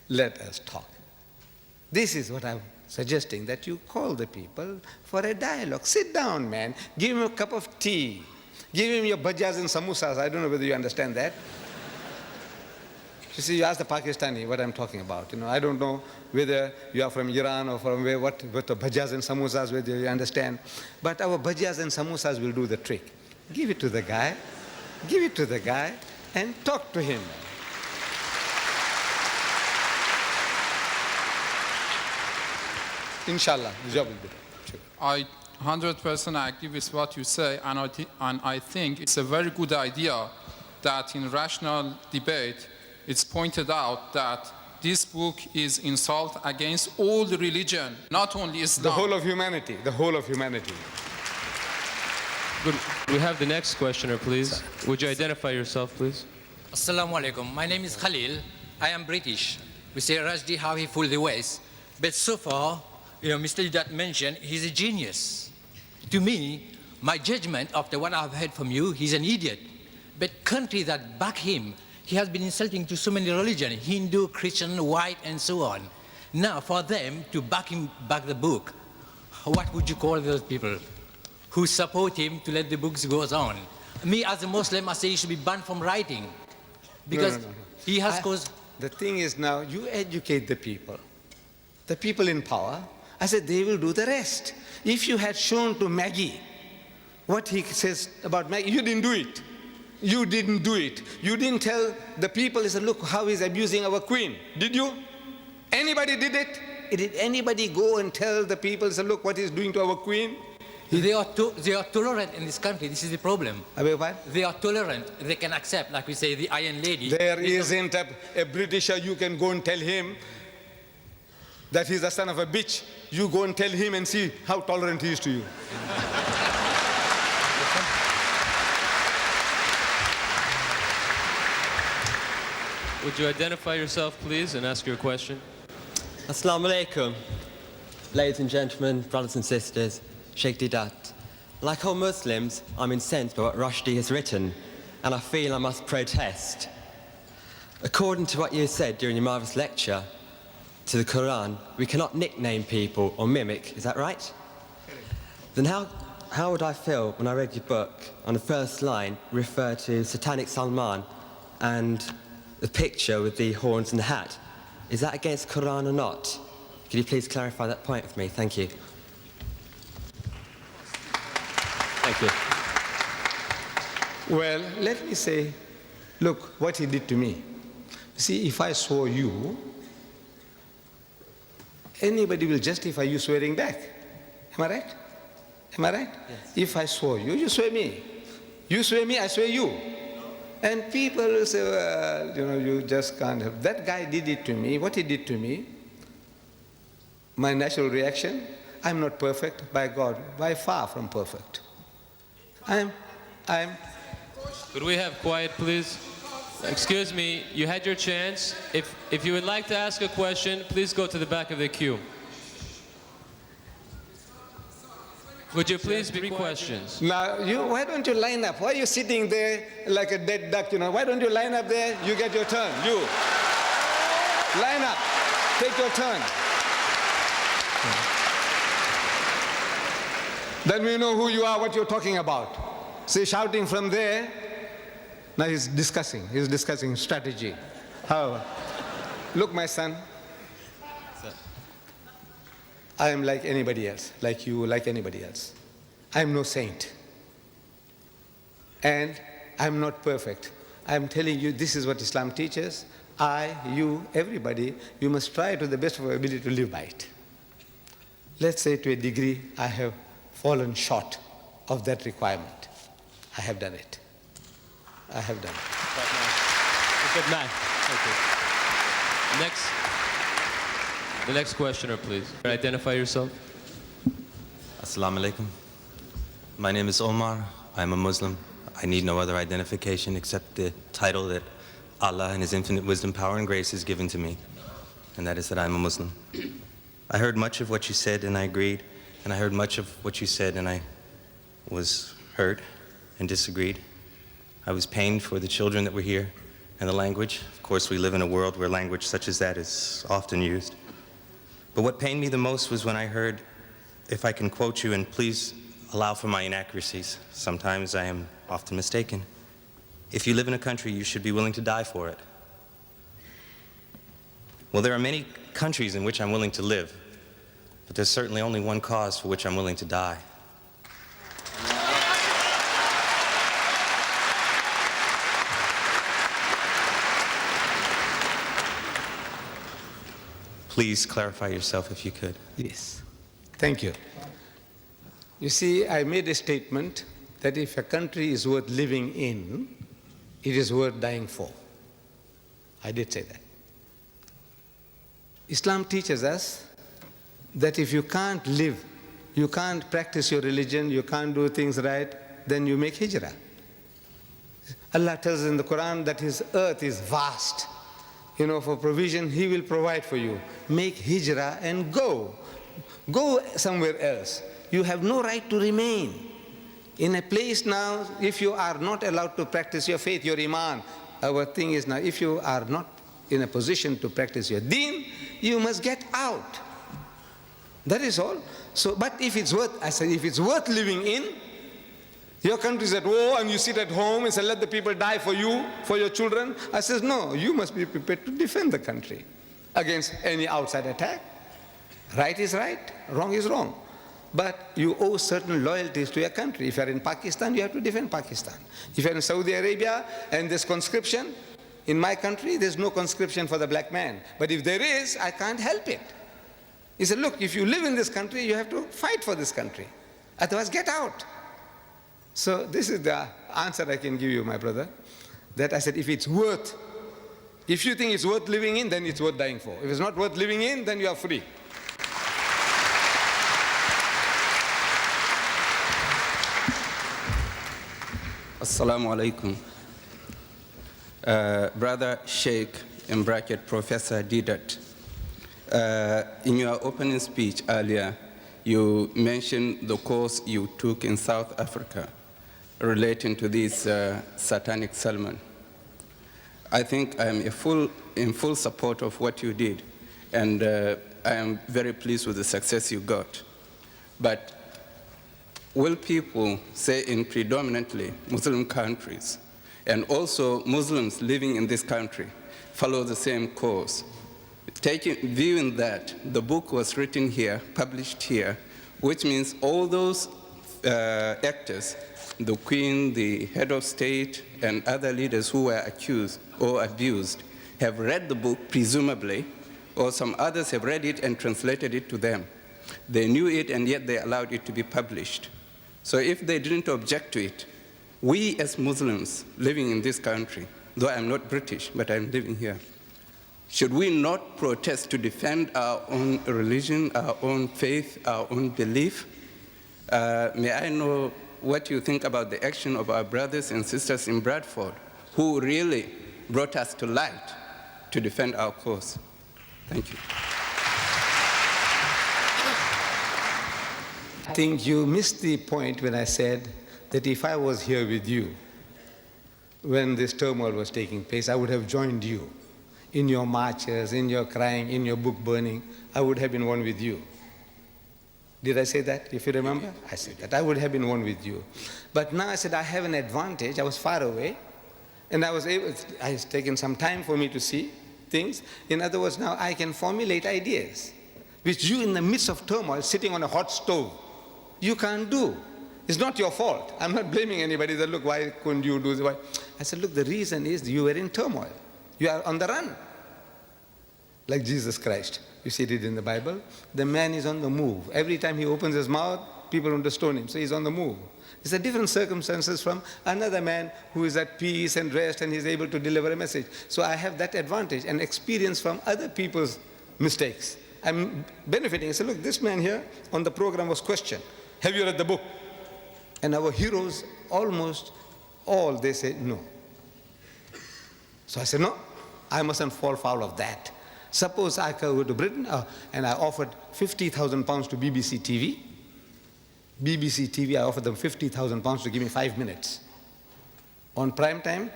let us talk. This is what I'm suggesting, that you call the people for a dialogue. Sit down, man. Give him a cup of tea. Give him your bhajjas and samosas. I don't know whether you understand that. You see, you ask the Pakistani what I'm talking about. You know, I don't know whether you are from Iran or from where, what the bhajjas and samosas, whether you understand. But our bhajjas and samosas will do the trick. Give it to the guy. Give it to the guy and talk to him. Inshallah, the job will be done. I 100% agree with what you say, and I think it's a very good idea that in rational debate it's pointed out that this book is insult against all the religion, not only Islam. The whole of humanity, the whole of humanity. Good. We have the next questioner, please. Would you identify yourself, please? Assalamu alaikum. My name is Khalil. I am British. We say Rushdie how he fooled the West. But so far, Mr. Yudat mentioned he's a genius. To me, my judgment after what I've heard from you, he's an idiot. But country that back him, he has been insulting to so many religions, Hindu, Christian, white, and so on. Now, for them to back the book, what would you call those people who support him to let the books go on? Me, as a Muslim, I say he should be banned from writing. Because No. he has caused... The thing is now, you educate the people in power. I said they will do the rest. If you had shown to Maggie what he says about Maggie, you didn't do it. You didn't do it. You didn't tell the people, he said, look how he's abusing our queen. Did you? Anybody did it? Did anybody go and tell the people, he said, look what he's doing to our queen? They are tolerant in this country. This is the problem. I beg your pardon? They are tolerant. They can accept, like we say, the Iron Lady. There isn't a Britisher you can go and tell him that he's the son of a bitch. You go and tell him and see how tolerant he is to you. Would you identify yourself, please, and ask your question? Assalamu alaikum. Ladies and gentlemen, brothers and sisters, Sheikh Didat. Like all Muslims, I'm incensed by what Rushdie has written, and I feel I must protest. According to what you said during your marvelous lecture to the Quran, we cannot nickname people or mimic, is that right? Then how would I feel when I read your book on the first line refer to Satanic Salman and the picture with the horns and the hat? Is that against Quran or not? Could you please clarify that point for me? Thank you. Thank you. Well, let me say, look what he did to me. See, if I swore you, anybody will justify you swearing back. Am I right? Am I right? Yes. If I swore you, you swear me. You swear me, I swear you. And people will say, well, you just can't help. That guy did it to me. What he did to me, my natural reaction, I'm not perfect, by God, by far from perfect. I'm. Could we have quiet, please? Excuse me, you had your chance. If you would like to ask a question, please go to the back of the queue. Would you please be questions? Now, why don't you line up? Why are you sitting there like a dead duck, Why don't you line up there? You get your turn. You. Line up. Take your turn. Then we know who you are, what you're talking about. See, shouting from there. Now he's discussing strategy. How? Look, my son. I am like anybody else, like you, like anybody else. I am no saint. And I'm not perfect. I'm telling you, this is what Islam teaches. I, you, everybody, you must try to the best of our ability to live by it. Let's say to a degree, I have fallen short of that requirement. I have done it. I have done it. Good man. Thank you. The next questioner, please. Identify yourself. Assalamu alaikum. My name is Omar. I'm a Muslim. I need no other identification except the title that Allah in His infinite wisdom, power, and grace has given to me, and that is that I'm a Muslim. I heard much of what you said and I agreed, and I heard much of what you said and I was hurt and disagreed. I was pained for the children that were here and the language. Of course, we live in a world where language such as that is often used. But what pained me the most was when I heard, if I can quote you, and please allow for my inaccuracies. Sometimes I am often mistaken. If you live in a country, you should be willing to die for it. Well, there are many countries in which I'm willing to live, but there's certainly only one cause for which I'm willing to die. Please clarify yourself if you could. Yes. Thank you. You see, I made a statement that if a country is worth living in, it is worth dying for. I did say that. Islam teaches us that if you can't live, you can't practice your religion, you can't do things right, then you make hijrah. Allah tells in the Quran that His earth is vast. For provision, He will provide for you. Make hijrah and go. Go somewhere else. You have no right to remain in a place now. If you are not allowed to practice your faith, your iman, our thing is now, if you are not in a position to practice your deen, you must get out. That is all. So, but if it's worth living in, your country is at war and you sit at home and say, let the people die for you, for your children. I says, no, you must be prepared to defend the country against any outside attack. Right is right, wrong is wrong. But you owe certain loyalties to your country. If you're in Pakistan, you have to defend Pakistan. If you're in Saudi Arabia and there's conscription, in my country, there's no conscription for the black man. But if there is, I can't help it. He said, look, if you live in this country, you have to fight for this country. Otherwise, get out. So this is the answer I can give you, my brother, that I said, if you think it's worth living in, then it's worth dying for. If it's not worth living in, then you are free. Assalamu alaikum. Brother Sheikh, in bracket Professor Didat, in your opening speech earlier, you mentioned the course you took in South Africa relating to this satanic Salman. I think I am in full support of what you did, and I am very pleased with the success you got. But will people, say in predominantly Muslim countries, and also Muslims living in this country, follow the same course? Viewing that the book was written here, published here, which means all those actors, the Queen, the head of state, and other leaders who were accused or abused, have read the book, presumably, or some others have read it and translated it to them. They knew it, and yet they allowed it to be published. So if they didn't object to it, we as Muslims living in this country, though I'm not British, but I'm living here, should we not protest to defend our own religion, our own faith, our own belief? May I know what you think about the action of our brothers and sisters in Bradford, who really brought us to light to defend our cause? Thank you. think you missed the point when I said that if I was here with you when this turmoil was taking place, I would have joined you in your marches, in your crying, in your book burning. I would have been one with you. Did I say that, if you remember? I said that. I would have been one with you. But now I said I have an advantage. I was far away, and it's taken some time for me to see things. In other words, now I can formulate ideas, which you in the midst of turmoil, sitting on a hot stove, you can't do. It's not your fault. I'm not blaming anybody that, look, why couldn't you do this? Why? I said, look, the reason is you were in turmoil. You are on the run. Like Jesus Christ. You see it in the Bible. The man is on the move. Every time he opens his mouth, people want to stone him. So he's on the move. It's a different circumstances from another man who is at peace and rest and he's able to deliver a message. So I have that advantage and experience from other people's mistakes. I'm benefiting. I said, look, this man here on the program was questioned. Have you read the book? And our heroes, almost all, they say no. So I said, no, I mustn't fall foul of that. Suppose I go to Britain and I offered 50,000 pounds to BBC TV. BBC TV, I offered them 50,000 pounds to give me 5 minutes on prime time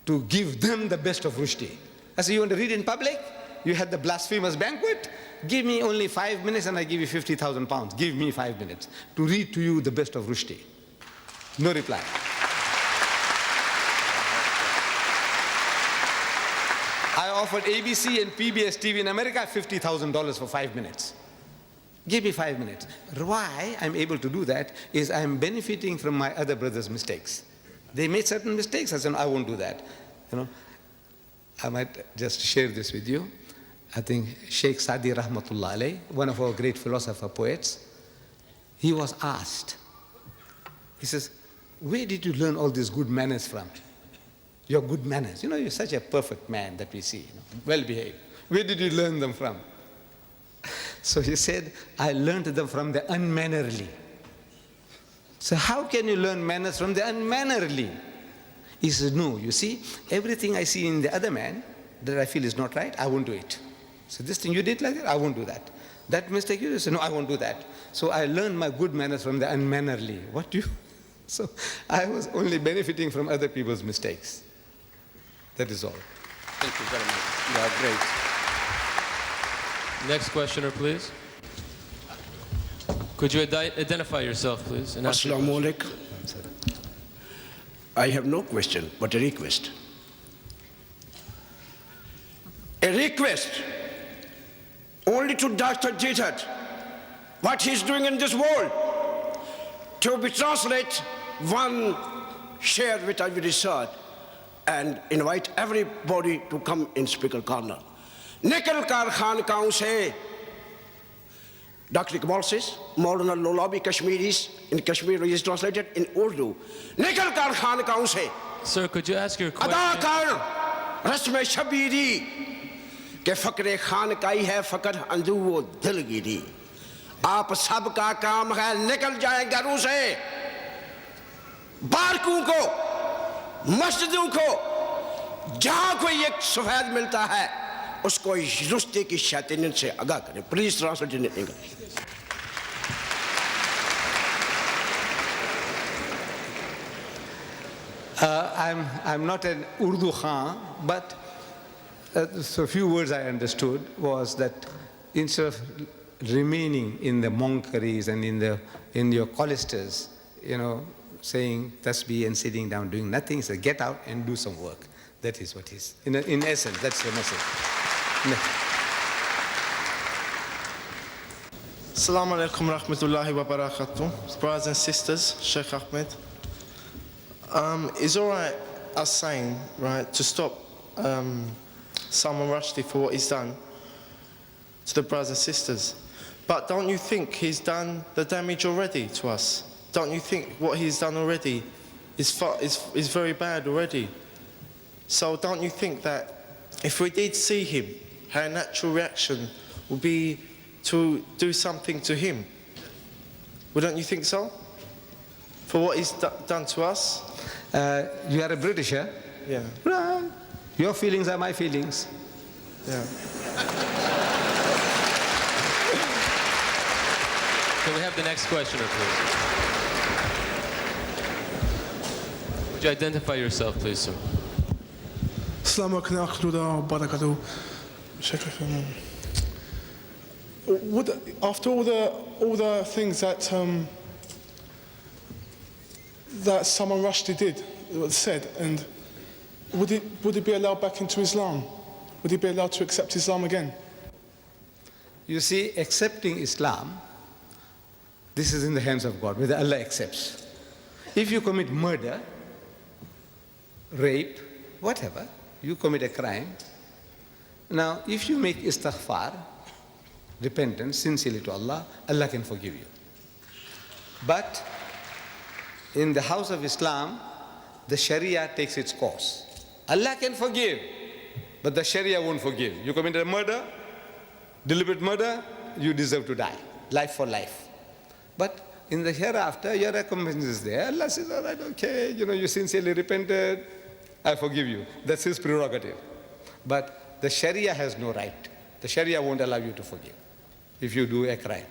to give them the best of Rushdie. I said, you want to read in public? You had the blasphemous banquet? Give me only 5 minutes and I give you 50,000 pounds. Give me 5 minutes to read to you the best of Rushdie. No reply. I offered ABC and PBS TV in America $50,000 for 5 minutes. Give me 5 minutes. Why I'm able to do that is I'm benefiting from my other brothers' mistakes. They made certain mistakes. I said, no, I won't do that. You know, I might just share this with you. I think Sheikh Sadi Rahmatullah alayh, one of our great philosopher poets, he was asked, he says, where did you learn all these good manners from? Your good manners. You know, you're such a perfect man that we see, well behaved. Where did you learn them from? So he said, I learned them from the unmannerly. So how can you learn manners from the unmannerly? He says, no, you see, everything I see in the other man that I feel is not right, I won't do it. So this thing you did like that, I won't do that. That mistake you did, so no, I won't do that. So I learned my good manners from the unmannerly. What do you? So I was only benefiting from other people's mistakes. That is all. Thank you very much. You are great. Next questioner, please. Could you identify yourself, please? Assalamu alaikum. I have no question, but a request. A request only to Dr. Jithat, what he's doing in this world, to be translate one share which I will research and invite everybody to come in speaker corner. Nikal kar khankaon se, Dr. Iqbal says, Maulana Lolabi Kashmiris, in Kashmiri is translated in Urdu. Nikal kar khankaon se. Sir, could you ask your question? Ada kar rasme shabiri ke fakre khankai hai fakar andu wo dilgiri. आप सबका काम है निकल जाए घरों से, बारकों को, मस्जिदों को, जहां कोई एक सफेद मिलता है उसको रुश्ती की शैतानियत से आगाह करें. Please translate in English. I'm not an Urdu Khan, but so a few words I understood was that instead of remaining in the monkeries and in your cloisters, you know, saying tasbih and sitting down doing nothing, so get out and do some work. That is what is. In essence, that's the message. Assalamu alaikum rahmatullahi wa barakatuh. Brothers and sisters, Sheikh Ahmed. It's all right us saying, right, to stop Salman Rushdie for what he's done to the brothers and sisters. But don't you think he's done the damage already to us? Don't you think what he's done already is very bad already? So don't you think that if we did see him, our natural reaction would be to do something to him? Wouldn't you think so? For what he's done to us? You are a Britisher? Yeah. Right. Your feelings are my feelings. Yeah. Can we have the next questioner, please? Would you identify yourself, please, sir? Assalamu alaikum wa barakatuh. After all the things that that Salman Rushdie did, said, and would he be allowed back into Islam? Would he be allowed to accept Islam again? You see, accepting Islam, this is in the hands of God, whether Allah accepts. If you commit murder, rape, whatever, you commit a crime. Now, if you make istighfar, repentance, sincerely to Allah, Allah can forgive you. But in the house of Islam, the Sharia takes its course. Allah can forgive, but the Sharia won't forgive. You committed a murder, deliberate murder, you deserve to die, life for life. But in the hereafter, your recompense is there. Allah says, all right, okay, you sincerely repented, I forgive you. That's his prerogative. But the Sharia has no right. The Sharia won't allow you to forgive if you do a crime.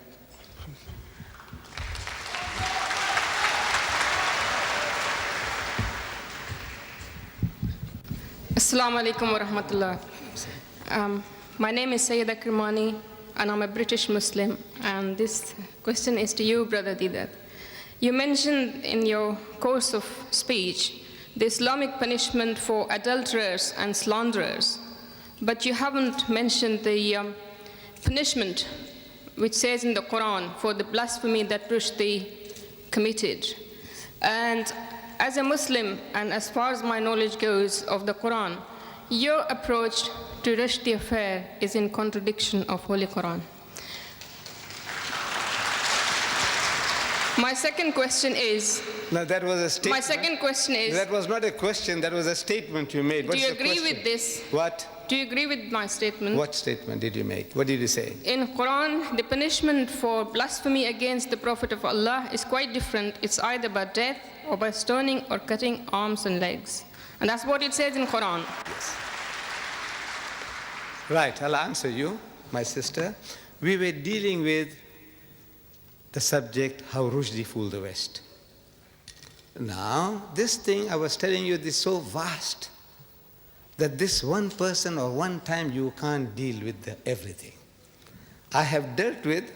Assalamu alaikum wa rahmatullah. My name is Sayyida Kirmani, and I'm a British Muslim. And this question is to you, Brother Didat. You mentioned in your course of speech the Islamic punishment for adulterers and slanderers, but you haven't mentioned the punishment which says in the Quran for the blasphemy that Rushdie committed. And as a Muslim, and as far as my knowledge goes of the Quran, your approach to Rushdie affair is in contradiction of Holy Quran. My second question is... Now that was a statement. My second question is... That was not a question, that was a statement you made. Do you agree with this? What? Do you agree with my statement? What statement did you make? What did you say? In Quran, the punishment for blasphemy against the Prophet of Allah is quite different. It's either by death or by stoning or cutting arms and legs. And that's what it says in Quran. Yes. Right, I'll answer you, my sister. We were dealing with the subject, how Rushdie fooled the West. Now, this thing I was telling you is so vast that this one person or one time you can't deal with everything. I have dealt with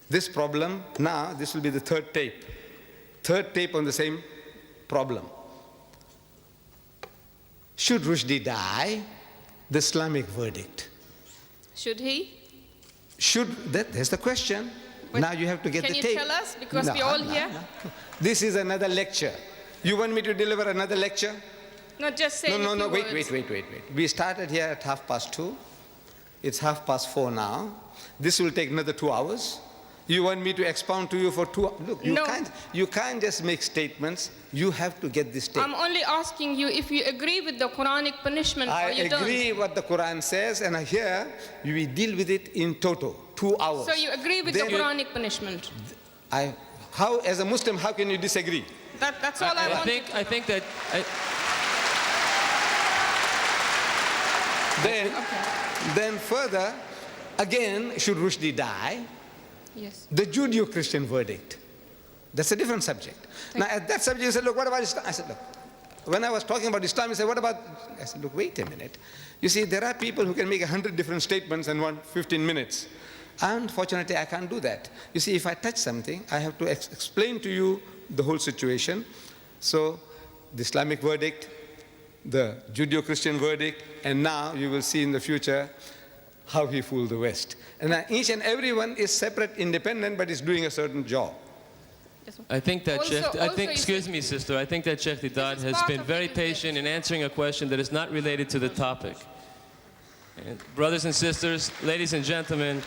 this problem. Now, this will be the third tape. Third tape on the same problem. Should Rushdie die? The Islamic verdict. Should he? That's the question. But now you have to get the tape. Can you tell us? Because we're all here. No. This is another lecture. You want me to deliver another lecture? No, just say No, words. wait. We started here at 2:30. It's 4:30 now. This will take another 2 hours. You want me to expound to you for 2 hours? Look, you can't just make statements. You have to get this tape. I'm only asking you if you agree with the Quranic punishment or you don't. I agree what the Quran says, and here we deal with it in total, 2 hours. So you agree with the Quranic punishment? As a Muslim, how can you disagree? That's all I want. I think that... Then further, again, should Rushdie die? Yes. The Judeo-Christian verdict. That's a different subject. Now, at that subject, you said, look, what about Islam? I said, look, when I was talking about Islam, you said, what about... I said, look, wait a minute. You see, there are people who can make 100 different statements in 15 minutes. Unfortunately, I can't do that. You see, if I touch something, I have to explain to you the whole situation. So, the Islamic verdict, the Judeo-Christian verdict, and now you will see in the future how he fooled the West. And each and every one is separate, independent, but is doing a certain job. I think that excuse me, sister, I think that Sheikh Didat has been very patient in answering a question that is not related to the topic. And brothers and sisters, ladies and gentlemen,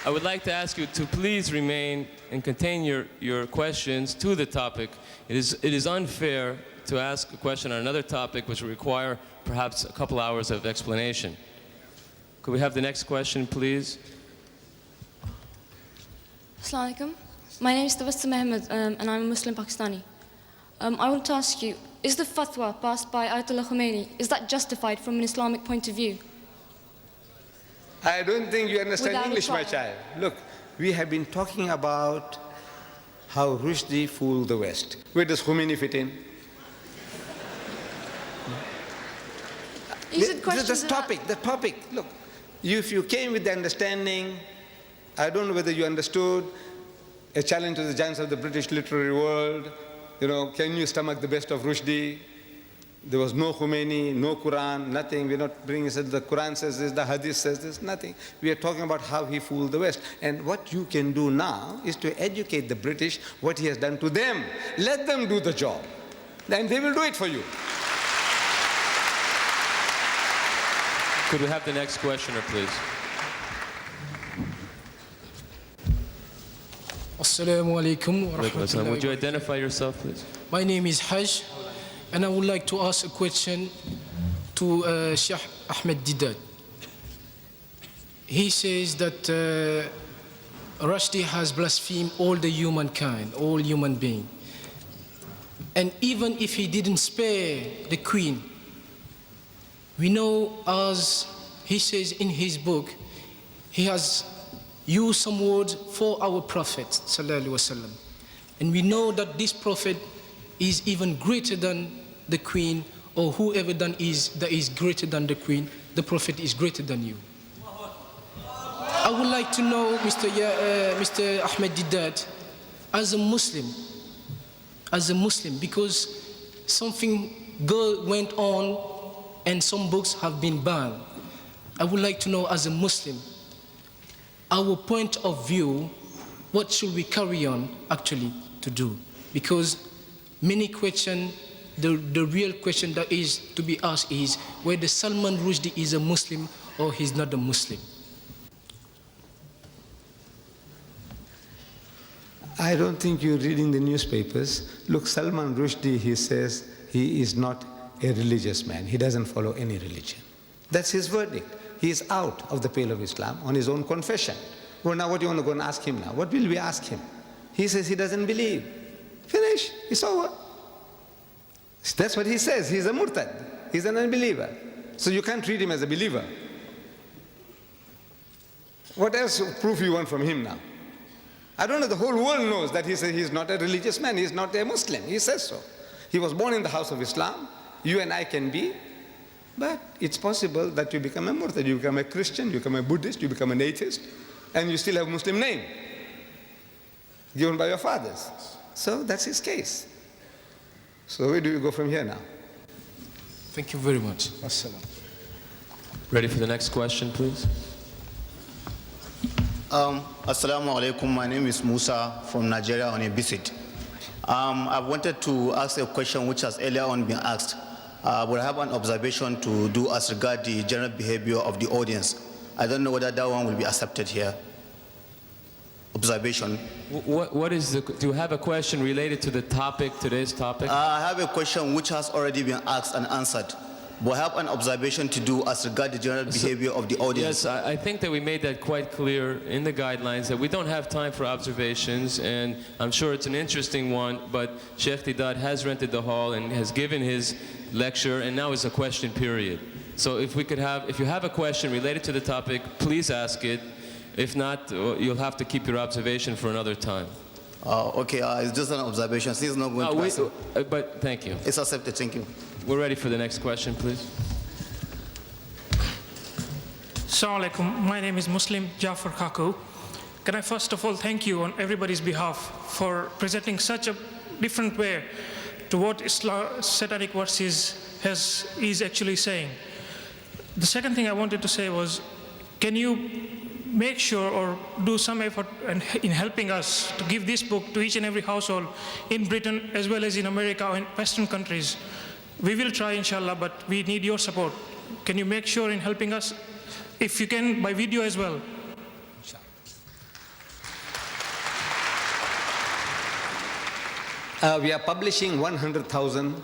I would like to ask you to please remain and contain your questions to the topic. It is unfair to ask a question on another topic which will require perhaps a couple hours of explanation. Could we have the next question, please? Assalamu alaikum. My name is Tabassum Ahmed, and I'm a Muslim Pakistani. I want to ask you, is the fatwa passed by Ayatollah Khomeini, is that justified from an Islamic point of view? I don't think you understand Without English, my child. Look, we have been talking about how Rushdie fooled the West. Where does Khomeini fit in? The topic, look, if you came with the understanding, I don't know whether you understood, a challenge to the giants of the British literary world, can you stomach the best of Rushdie? There was no Khomeini, no Quran, nothing. We're not bringing the Quran says this, the Hadith says this, nothing. We are talking about how he fooled the West. And what you can do now is to educate the British what he has done to them. Let them do the job. Then they will do it for you. Could we have the next questioner, please? Assalamu alaikum wa rahmatullahi. Would you identify yourself, please? My name is Haj, and I would like to ask a question to Sheikh Ahmed Didat. He says that Rushdie has blasphemed all the humankind, all human beings. And even if he didn't spare the queen, we know, as he says in his book, he has used some words for our Prophet sallallahu alaihi wasallam. And we know that this Prophet is even greater than the queen, or whoever that is greater than the queen. The Prophet is greater than you. I would like to know, Mr. Ahmed Didat, as a Muslim, because something good went on and some books have been banned. I would like to know, as a Muslim, our point of view, what should we carry on actually to do? Because many questions, the real question that is to be asked is whether Salman Rushdie is a Muslim or he's not a Muslim. I don't think you're reading the newspapers. Look, Salman Rushdie, he says he is not a religious man. He doesn't follow any religion. That's his verdict. He is out of the pale of Islam on his own confession. Well, now what do you want to go and ask him now? What will we ask him? He says he doesn't believe. Finish. It's over. That's what he says. He's a murtad. He's an unbeliever. So you can't treat him as a believer. What else proof you want from him now? I don't know. The whole world knows that he says he's not a religious man. He's not a Muslim. He says so. He was born in the house of Islam. You and I can be. But it's possible that you become a murtad. You become a Christian, you become a Buddhist, you become an atheist, and you still have a Muslim name given by your fathers. So that's his case. So where do we go from here now? Thank you very much. Ready for the next question, please? Assalamu alaikum. My name is Musa from Nigeria on a visit. I wanted to ask a question which has earlier on been asked. But I have an observation to do as regards the general behavior of the audience. I don't know whether that one will be accepted here. Observation. Do you have a question related to the topic, today's topic? I have a question which has already been asked and answered. But I have an observation to do as regards the general behavior of the audience. Yes, I think that we made that quite clear in the guidelines, that we don't have time for observations, and I'm sure it's an interesting one, but Sheikh Didat has rented the hall and has given his lecture, and now is a question period. So if you have a question related to the topic, please ask it. If not, you'll have to keep your observation for another time. Okay, it's just an observation. It's not going to but thank you. It's accepted, thank you. We're ready for the next question, please. Assalamu alaikum. My name is Muslim Jafar Kaku. Can I first of all thank you on everybody's behalf for presenting such a different way to what satanic verses is actually saying. The second thing I wanted to say was, can you make sure or do some effort in helping us to give this book to each and every household in Britain as well as in America or in Western countries? We will try, inshallah, but we need your support. Can you make sure in helping us, if you can, by video as well? We are publishing 100,000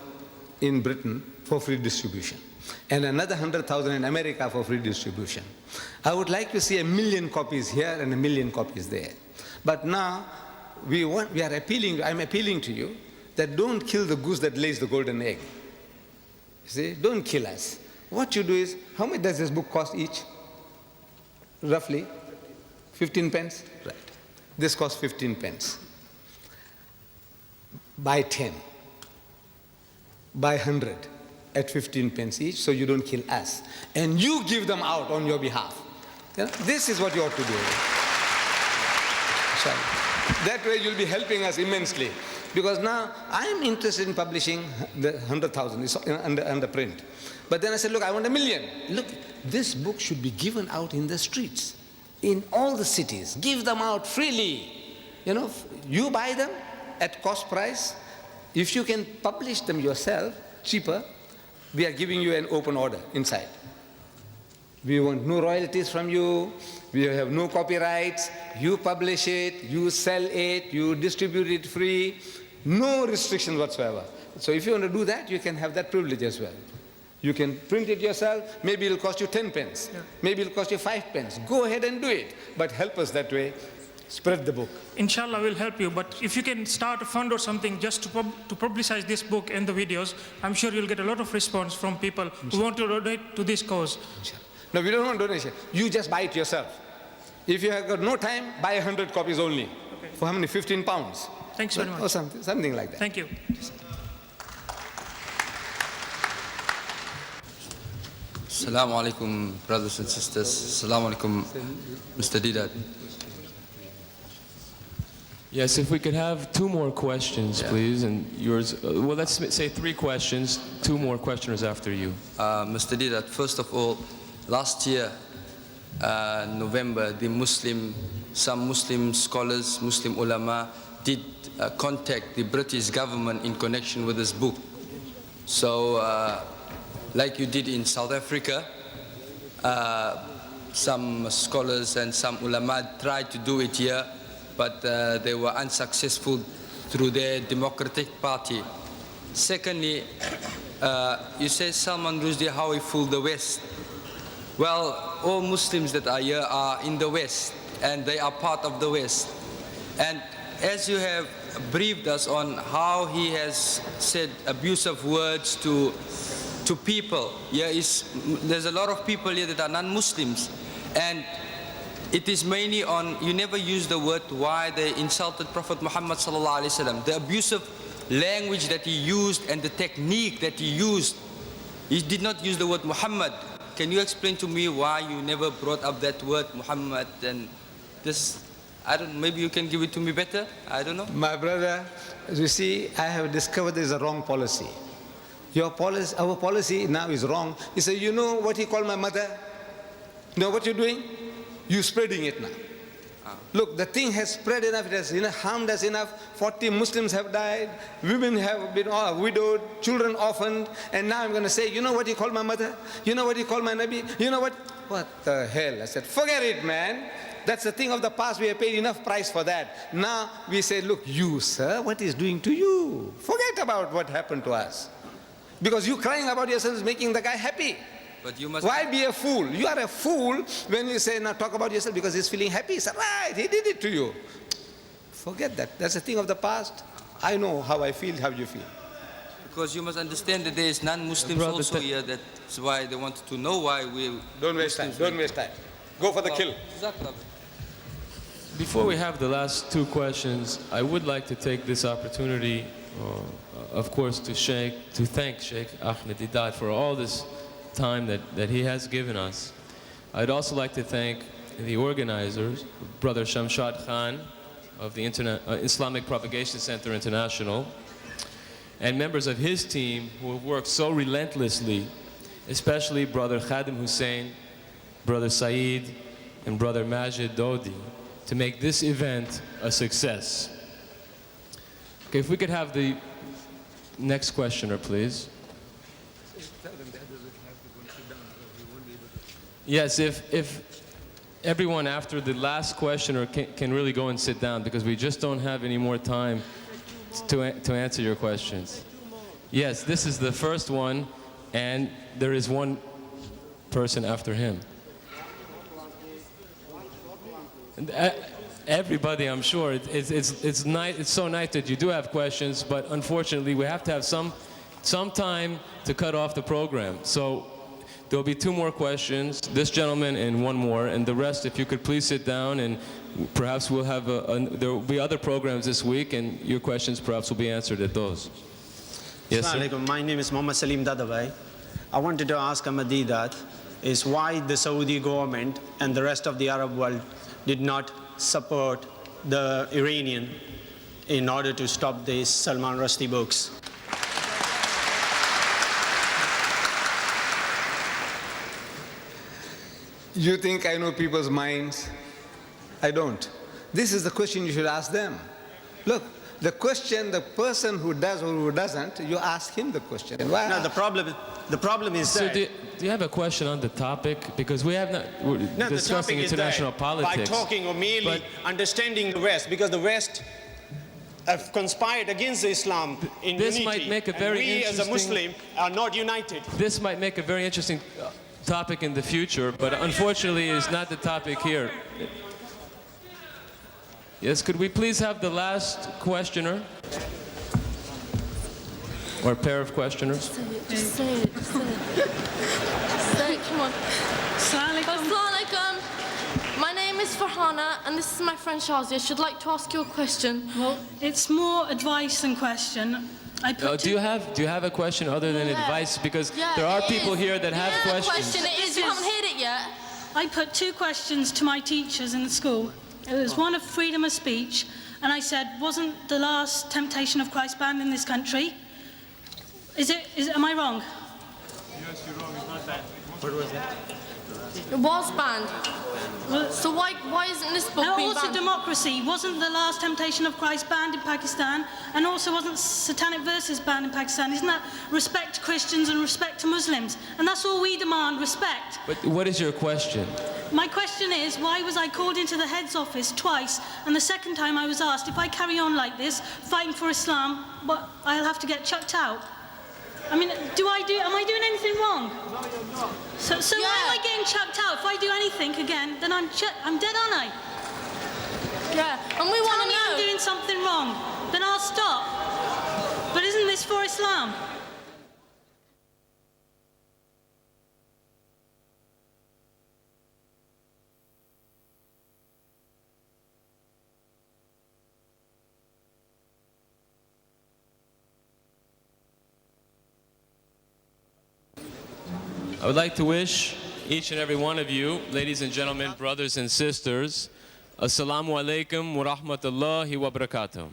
in Britain for free distribution, and another 100,000 in America for free distribution. I would like to see 1 million copies here and 1 million copies there. But now I'm appealing to you that don't kill the goose that lays the golden egg. See, don't kill us. What you do is, how much does this book cost each? Roughly 15 pence? Right. This costs 15 pence. Buy 10. Buy 100 at 15 pence each, so you don't kill us. And you give them out on your behalf. You know, this is what you ought to do. That way you'll be helping us immensely. Because now I'm interested in publishing the 100,000, it's under print. But then I said, look, I want 1 million. Look, this book should be given out in the streets, in all the cities. Give them out freely. You know, you buy them at cost price. If you can publish them yourself, cheaper, we are giving you an open order inside. We want no royalties from you. We have no copyrights. You publish it, you sell it, you distribute it free. No restrictions whatsoever. So if you want to do that, you can have that privilege as well. You can print it yourself. Maybe it'll cost you 10 pence. Yeah. Maybe it'll cost you 5 pence. Go ahead and do it. But help us that way. Spread the book. Inshallah, we'll help you. But if you can start a fund or something just to publicize this book and the videos, I'm sure you'll get a lot of response from people who want to donate to this cause. No, we don't want donation. You just buy it yourself. If you have got no time, buy 100 copies only. Okay. For how many? 15 pounds. Thanks very much. Or something like that. Thank you. Assalamu alaikum, brothers and sisters. Assalamu alaikum, Mr. Didat. Yes, if we could have 2 more questions, please, and yours. Well, let's say 3 questions. 2 more questioners after you. Mr. Didat, first of all, last year, November, some Muslim scholars, Muslim ulama, did contact the British government in connection with this book. So, like you did in South Africa, some scholars and some ulama tried to do it here, but they were unsuccessful through their Democratic Party. Secondly, you say Salman Rushdie, how he fooled the West. Well, all Muslims that are here are in the West, and they are part of the West. And as you have briefed us on how he has said abusive words to people, there's a lot of people here that are non-Muslims, and it is mainly on, you never use the word why they insulted Prophet Muhammad sallallahu alaihi wasallam. The abusive language that he used and the technique that he used, he did not use the word Muhammad. Can you explain to me why you never brought up that word Muhammad? And this, I don't know, maybe you can give it to me better? I don't know. My brother, you see, I have discovered there is a wrong policy. Our policy now is wrong. He said, you know what he called my mother? You know what you're doing? You're spreading it now. Look, the thing has spread enough, it has harmed us enough. 40 Muslims have died, women have been widowed, children orphaned, and now I'm going to say, you know what he called my mother? You know what he called my Nabi? You know what? What the hell? I said, forget it, man. That's a thing of the past. We have paid enough price for that. Now we say, look, you, sir, what is doing to you? Forget about what happened to us. Because you crying about yourself is making the guy happy. But you must. Why be a fool? You are a fool when you say, now talk about yourself because he's feeling happy. He said, right, he did it to you. Forget that. That's a thing of the past. I know how I feel, how you feel. Because you must understand that there is non-Muslims also here. That's why they wanted to know why we... Don't waste time. Don't waste time. Go for the kill. Before we have the last 2 questions, I would like to take this opportunity, of course, to thank Sheikh Ahmed Didat for all this time that he has given us. I'd also like to thank the organizers, Brother Shamshad Khan of the Islamic Propagation Center International, and members of his team who have worked so relentlessly, especially Brother Khadim Hussein, Brother Saeed, and Brother Majid Dodi, to make this event a success. Okay, if we could have the next questioner, please. Yes, if everyone after the last questioner can really go and sit down, because we just don't have any more time to answer your questions. Yes, this is the first one, and there is one person after him. Everybody, I'm sure, it's so nice that you do have questions, but unfortunately we have to have some time to cut off the program. So there'll be 2 more questions, this gentleman and 1 more, and the rest, if you could please sit down and perhaps we'll have there will be other programs this week, and your questions perhaps will be answered at those. Yes, sir? Assalamu alaikum. My name is Mohammed Salim Dadabhai. I wanted to ask Ahmadi that is why the Saudi government and the rest of the Arab world did not support the Iranian in order to stop these Salman Rushdie books. You think I know people's minds? I don't. This is the question you should ask them. Look, the question, the person who does or who doesn't, you ask him the question. Why? No, the problem is So that. do you have a question on the topic? Because we're No, discussing the topic international is that politics. by talking or merely understanding the West, because the West have conspired against Islam in This unity, might make a and very we as a interesting- Muslim are not united. This might make a very interesting topic in the future, but unfortunately it's not the topic here. Yes, could we please have the last questioner? Or pair of questioners? Just say it. Just say it. Say it, come on. Assalamu alaikum. My name is Farhana, and this is my friend Shazia. She'd like to ask you a question. Well, it's more advice than question. Do you have a question other than advice? Because there are people here that have questions. It is. You haven't heard it yet. I put 2 questions to my teachers in the school. It was one of freedom of speech, and I said, wasn't the last Temptation of Christ banned in this country? Am I wrong? Yes, you're wrong. It's not banned. What was it? It was banned. So why isn't this book being also banned? democracy. Wasn't the last Temptation of Christ banned in Pakistan? And also wasn't Satanic Verses banned in Pakistan? Isn't that respect to Christians and respect to Muslims? And that's all we demand, respect. But what is your question? My question is, why was I called into the head's office twice, and the second time I was asked, if I carry on like this, fighting for Islam, I'll have to get chucked out? I mean, am I doing anything wrong? No, you're not. So why am I getting chucked out? If I do anything again, then I'm dead, aren't I? Yeah, and we want to know. Tell me I'm doing something wrong, then I'll stop. But isn't this for Islam? I would like to wish each and every one of you, ladies and gentlemen, brothers and sisters, Assalamu alaikum wa rahmatullahi wa barakatuh.